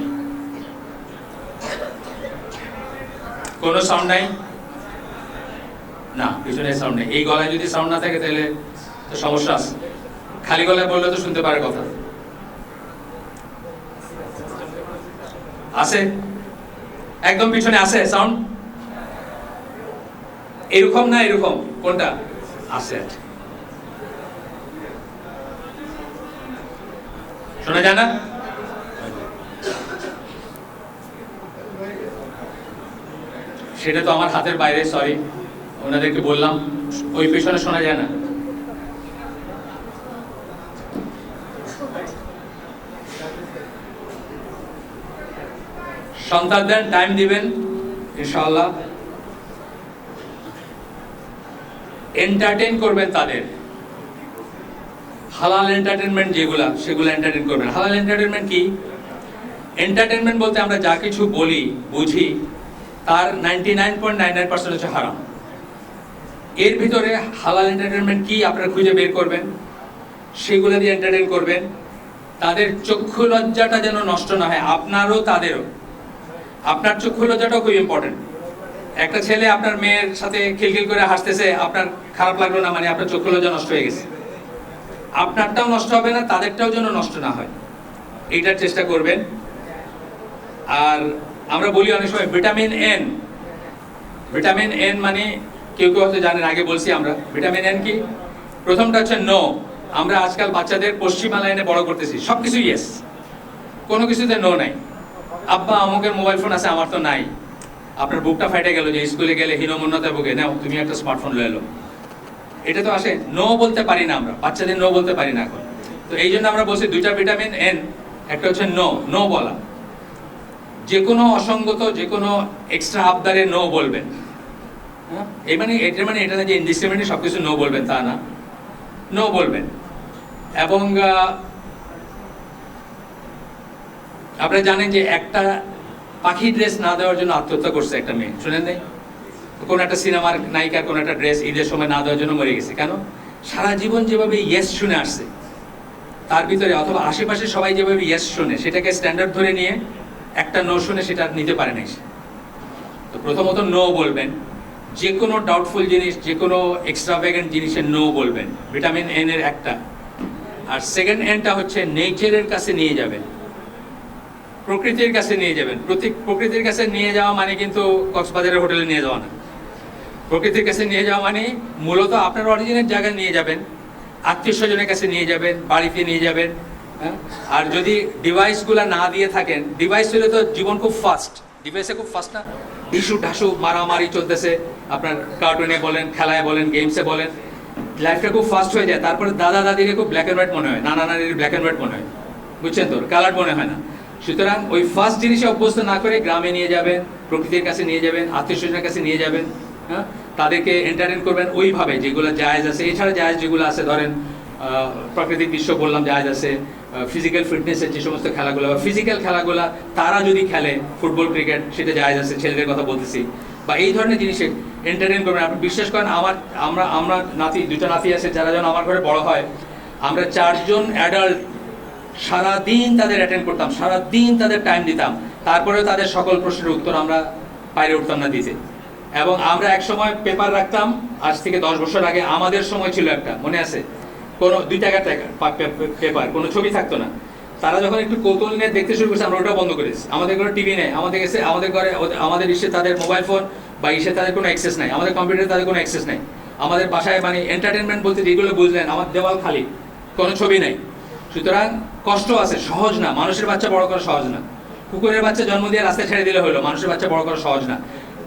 A: কোনো সাউন্ড নাই না, পিছনে সাউন্ড নেই। এই গলায় যদি সাউন্ড না থাকে তাহলে তো সমস্যা আছে। খালি গলায় বললে তো শুনতে পারে কথা। আছে একদম পিছনে আছে সাউন্ড, এরকম না এরকম, কোনটা আছে? শোনা যায় না? সেটা তো আমার হাতের বাইরে, সরি, ওনাদেরকে বললাম ওই পেছনে শোনা যায় না। সন্তানদের টাইম দিবেন ইনশাআল্লাহ। এন্টারটেইন করবেন তাদের, হালাল এন্টারটেনমেন্ট যেগুলা সেগুলো এন্টারটেইন করবেন। হালাল এন্টারটেনমেন্ট কি? এন্টারটেনমেন্ট বলতে আমরা যা কিছু বলি বুঝি তার 99.99% হচ্ছে হারাম। এর ভিতরে হালাল এন্টারটেনমেন্ট কি আপনারা খুঁজে বের করবেন, সেগুলো দিয়ে এন্টারটেইন করবেন। তাদের চক্ষু লজ্জাটা যেন নষ্ট না হয়, আপনারও তাদেরও। আপনার চক্ষু লজ্জাটাও খুব ইম্পর্টেন্ট। একটা ছেলে আপনার মেয়ের সাথে খিলখিল করে হাসতেছে, আপনার খারাপ লাগলো না, মানে আপনার চক্ষু লজ্জা নষ্ট হয়ে গেছে। আপনারটাও নষ্ট হবে না, তাদেরটাও যেন নষ্ট না হয়, এইটার চেষ্টা করবেন। আর আমরা বলি অনেক সময় ভিটামিন এন, ভিটামিন এন মানে কেউ কেউ হয়তো জানেন, আগে বলছি আমরা। ভিটামিন এন কি? প্রথমটা হচ্ছে নো। আমরা আজকাল বাচ্চাদের পশ্চিমা লাইনে বড় করতেছি, সবকিছু ইয়েস, কোনো কিছুতে নো নাই। আব্বা আমাদের মোবাইল ফোন আছে, আমার তো নাই। আপনার বুকটা ফাইটে গেল যে স্কুলে গেলে হীনমন্যতায় বুকে, নাও তুমি একটা স্মার্টফোন লয়ে এলো, এটা তো আসে। নো বলতে পারি না আমরা, বাচ্চাদের নো বলতে পারি না এখন। তো এই জন্য আমরা বলছি দুইটা ভিটামিন এন, একটা হচ্ছে নো, নো বলা। যে কোনো অসঙ্গত, যে কোনো এক্সট্রা আবদারে নো বলবেন। এই মানে এটা মানে এটা না যে ইনডিসক্রিমিনেট সবকিছু নো বলবেন, তা না, নো বলবেন। এবং আপনারা জানেন যে একটা পাখি ড্রেস না দেওয়ার জন্য আত্মহত্যা করছে একটা মেয়ে, শুনেন নাই? কোন একটা সিনেমার নায়িকার কোন একটা ড্রেস ঈদের সময় না দেওয়ার জন্য মরে গেছে। কেন? সারা জীবন যেভাবে ইয়েস শুনে আসছে তার ভিতরে, অথবা আশেপাশে সবাই যেভাবে ইয়েস শুনে সেটাকে স্ট্যান্ডার্ড ধরে নিয়ে একটা নো শুনে সেটা নিতে পারে নাই সে। তো প্রথমত নো বলবেন, যে কোনো ডাউটফুল জিনিস, যে কোনো এক্সট্রাভ্যাগেন্ট জিনিসের নো বলবেন, ভিটামিন এন এর একটা। আর সেকেন্ড এনটা হচ্ছে নেচারের কাছে নিয়ে যাবেন, প্রকৃতির কাছে নিয়ে যাবেন। প্রকৃতির কাছে নিয়ে যাওয়া মানে কিন্তু কক্সবাজারের হোটেলে নিয়ে যাওয়া না। প্রকৃতির কাছে নিয়ে যাওয়া মানে মূলত আপনার অরিজিনাল জায়গায় নিয়ে যাবেন, আত্মীয় স্বজনের কাছে নিয়ে যাবেন, বাড়িতে নিয়ে যাবেন। আর যদি ডিভাইসগুলো না দিয়ে থাকেন, ডিভাইস হলে তো জীবন খুব ফাস্ট, ডিভাইসে খুব ফাস্ট না, ইস্যু ঢাসু মারামারি চলতেছে, আপনার কার্টুনে বলেন, খেলায় বলেন, গেমসে বলেন, লাইফটা খুব ফাস্ট হয়ে যায়। তারপরে দাদা দাদিকে খুব ব্ল্যাক অ্যান্ড হোয়াইট মনে হয়, নানা নানির ব্ল্যাক অ্যান্ড হোয়াইট মনে হয়, বুঝছেন তো, কালার মনে হয় না। সুতরাং ওই ফার্স্ট জিনিসে অভ্যস্ত না করে গ্রামে নিয়ে যাবেন, প্রকৃতির কাছে নিয়ে যাবেন, আত্মীয় স্বজনের কাছে নিয়ে যাবেন। হ্যাঁ, তাদেরকে এন্টারটেইন করবেন ওইভাবে যেগুলো জায়েজ আছে। এছাড়া জায়েজ যেগুলো আছে, ধরেন প্রাকৃতিক দৃশ্য বললাম জায়েজ আছে, ফিজিক্যাল ফিটনেসের যে সমস্ত খেলাগুলো বা ফিজিক্যাল খেলাগুলো তারা যদি খেলে, ফুটবল ক্রিকেট, সেটা জায়েজ আছে, ছেলেদের কথা বলতেছি। বা এই ধরনের জিনিসে এন্টারটেইন করবেন। আপনি বিশ্বাস করেন, আমরা নাতি, দুটো নাতি আছে, যারা যেন আমার ঘরে বড় হয়, আমরা 4 জন অ্যাডাল্ট সারাদিন তাদের অ্যাটেন্ড করতাম, সারাদিন তাদের টাইম দিতাম, তারপরেও তাদের সকল প্রশ্নের উত্তর আমরা বাইরে উঠতাম না দিতে। এবং আমরা এক সময় পেপার রাখতাম, আজ থেকে 10 বছর আগে আমাদের সময় ছিল একটা, মনে আছে, কোনো 2 টাকার পেপার, কোনো ছবি থাকতো না। তারা যখন একটু কৌতূহল নিয়ে দেখতে শুরু করছে, আমরা ওটা বন্ধ করেছি। আমাদের ঘরে টিভি নেই, আমাদের ঘরে আমাদের ইসে তাদের মোবাইল ফোন বা ইসে তাদের কোনো অ্যাক্সেস নাই, আমাদের কম্পিউটারে তাদের কোনো অ্যাক্সেস নাই। আমাদের বাসায় মানে এন্টারটেনমেন্ট বলতে যেগুলো বুঝলেন, আমার দেওয়াল খালি, কোনো ছবি নাই। সুতরাং কষ্ট আছে, সহজ না। মানুষের বাচ্চা বড় করা সহজ না। কুকুরের বাচ্চা জন্ম দিয়ে রাস্তায় ছেড়ে দিলে হলো, মানুষের বাচ্চা বড় করা সহজ না।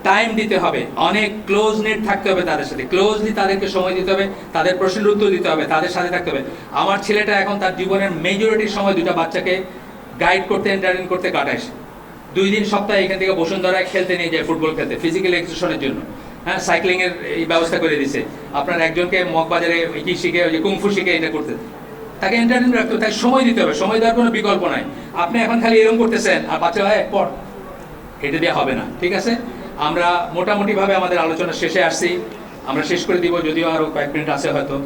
A: টাইম দিতে হবে, অনেক ক্লোজ নেট থাকতে হবে তাদের সাথে, ক্লোজলি তাদেরকে সময় দিতে হবে, তাদের প্রশ্নের উত্তর দিতে হবে, তাদের সাথে থাকতে হবে। আমার ছেলেটা এখন তার জীবনের মেজরিটির সময় 2টা বাচ্চাকে গাইড করতে, এন্টারটেইন করতে কাটায়। 2 দিন সপ্তাহে এখান থেকে বসুন্ধরায় খেলতে নিয়ে যায়, ফুটবল খেলতে, ফিজিক্যাল এক্সারসাইজের জন্য। হ্যাঁ, সাইক্লিং এর এই ব্যবস্থা করে দিছে। আপনার একজনকে মগবাজারে কি শিখে, ওই যে কুংফু শিখে এটা করতে, তাকে এন্টারটেইন রাখতে হবে, তাকে সময় দিতে হবে। সময় দেওয়ার কোনো বিকল্প নাই। আপনি এখন খালি এরকম করতেছেন আর বাচ্চা হয় পর, এটা দিয়ে হবে না। ঠিক আছে, আমরা মোটামুটিভাবে আমাদের আলোচনা শেষে আসছি, আমরা শেষ করে দিব, যদিও আরও কয়েক মিনিট আছে হয়তো।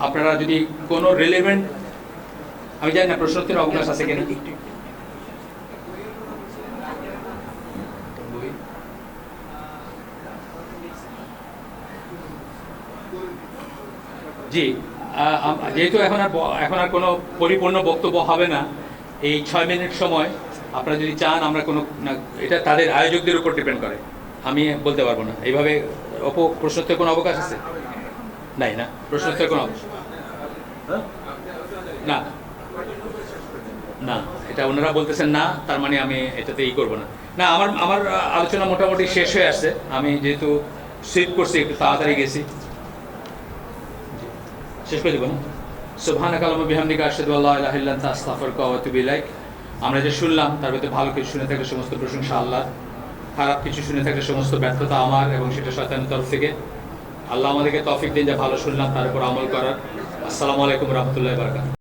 A: আপনারা যদি কোনো রিলেভেন্ট, আমি জানি না প্রশ্নোত্তর অবকাশ আছে কিনা। জি, যেহেতু এখন আর কোনো পরিপূর্ণ বক্তব্য হবে না, এই 6 মিনিট সময় আপনারা যদি চান, আমরা কোনো, এটা তাদের আয়োজকদের উপর ডিপেন্ড করে, আমি বলতে পারবো না। এইভাবে প্রশ্নোত্তর কোনো অবকাশ আছে? নাই না, প্রশ্নোত্তর কোনো না, না, এটা ওনারা বলতেছেন না, তার মানে আমি এটাতে করবো না। না, আমার আলোচনা মোটামুটি শেষ হয়ে আসছে। আমি যেহেতু সুইপ করছি, একটু তাড়াতাড়ি গেছি, শেষ করে দেবো না। সুবহানাকা আল্লাহুম্মা বিহামদিকা আশহাদু আল্লা ইলাহা ইল্লা আনতা আস্তাগফিরুকা ওয়া আতুবু ইলাইক।
B: আমরা যে শুনলাম তার ভিতরে ভালো কিছু শুনে থাকলে সমস্ত প্রশংসা আল্লাহ, খারাপ কিছু শুনে থাকলে সমস্ত ব্যর্থতা আমার এবং সেটা শয়তানের তরফ থেকে। আল্লাহ আমাদেরকে তৌফিক দিন যে ভালো শুনলাম তার উপর আমল করার। আসসালামু আলাইকুম রহমতুল্লাহ বারাকাতুহু।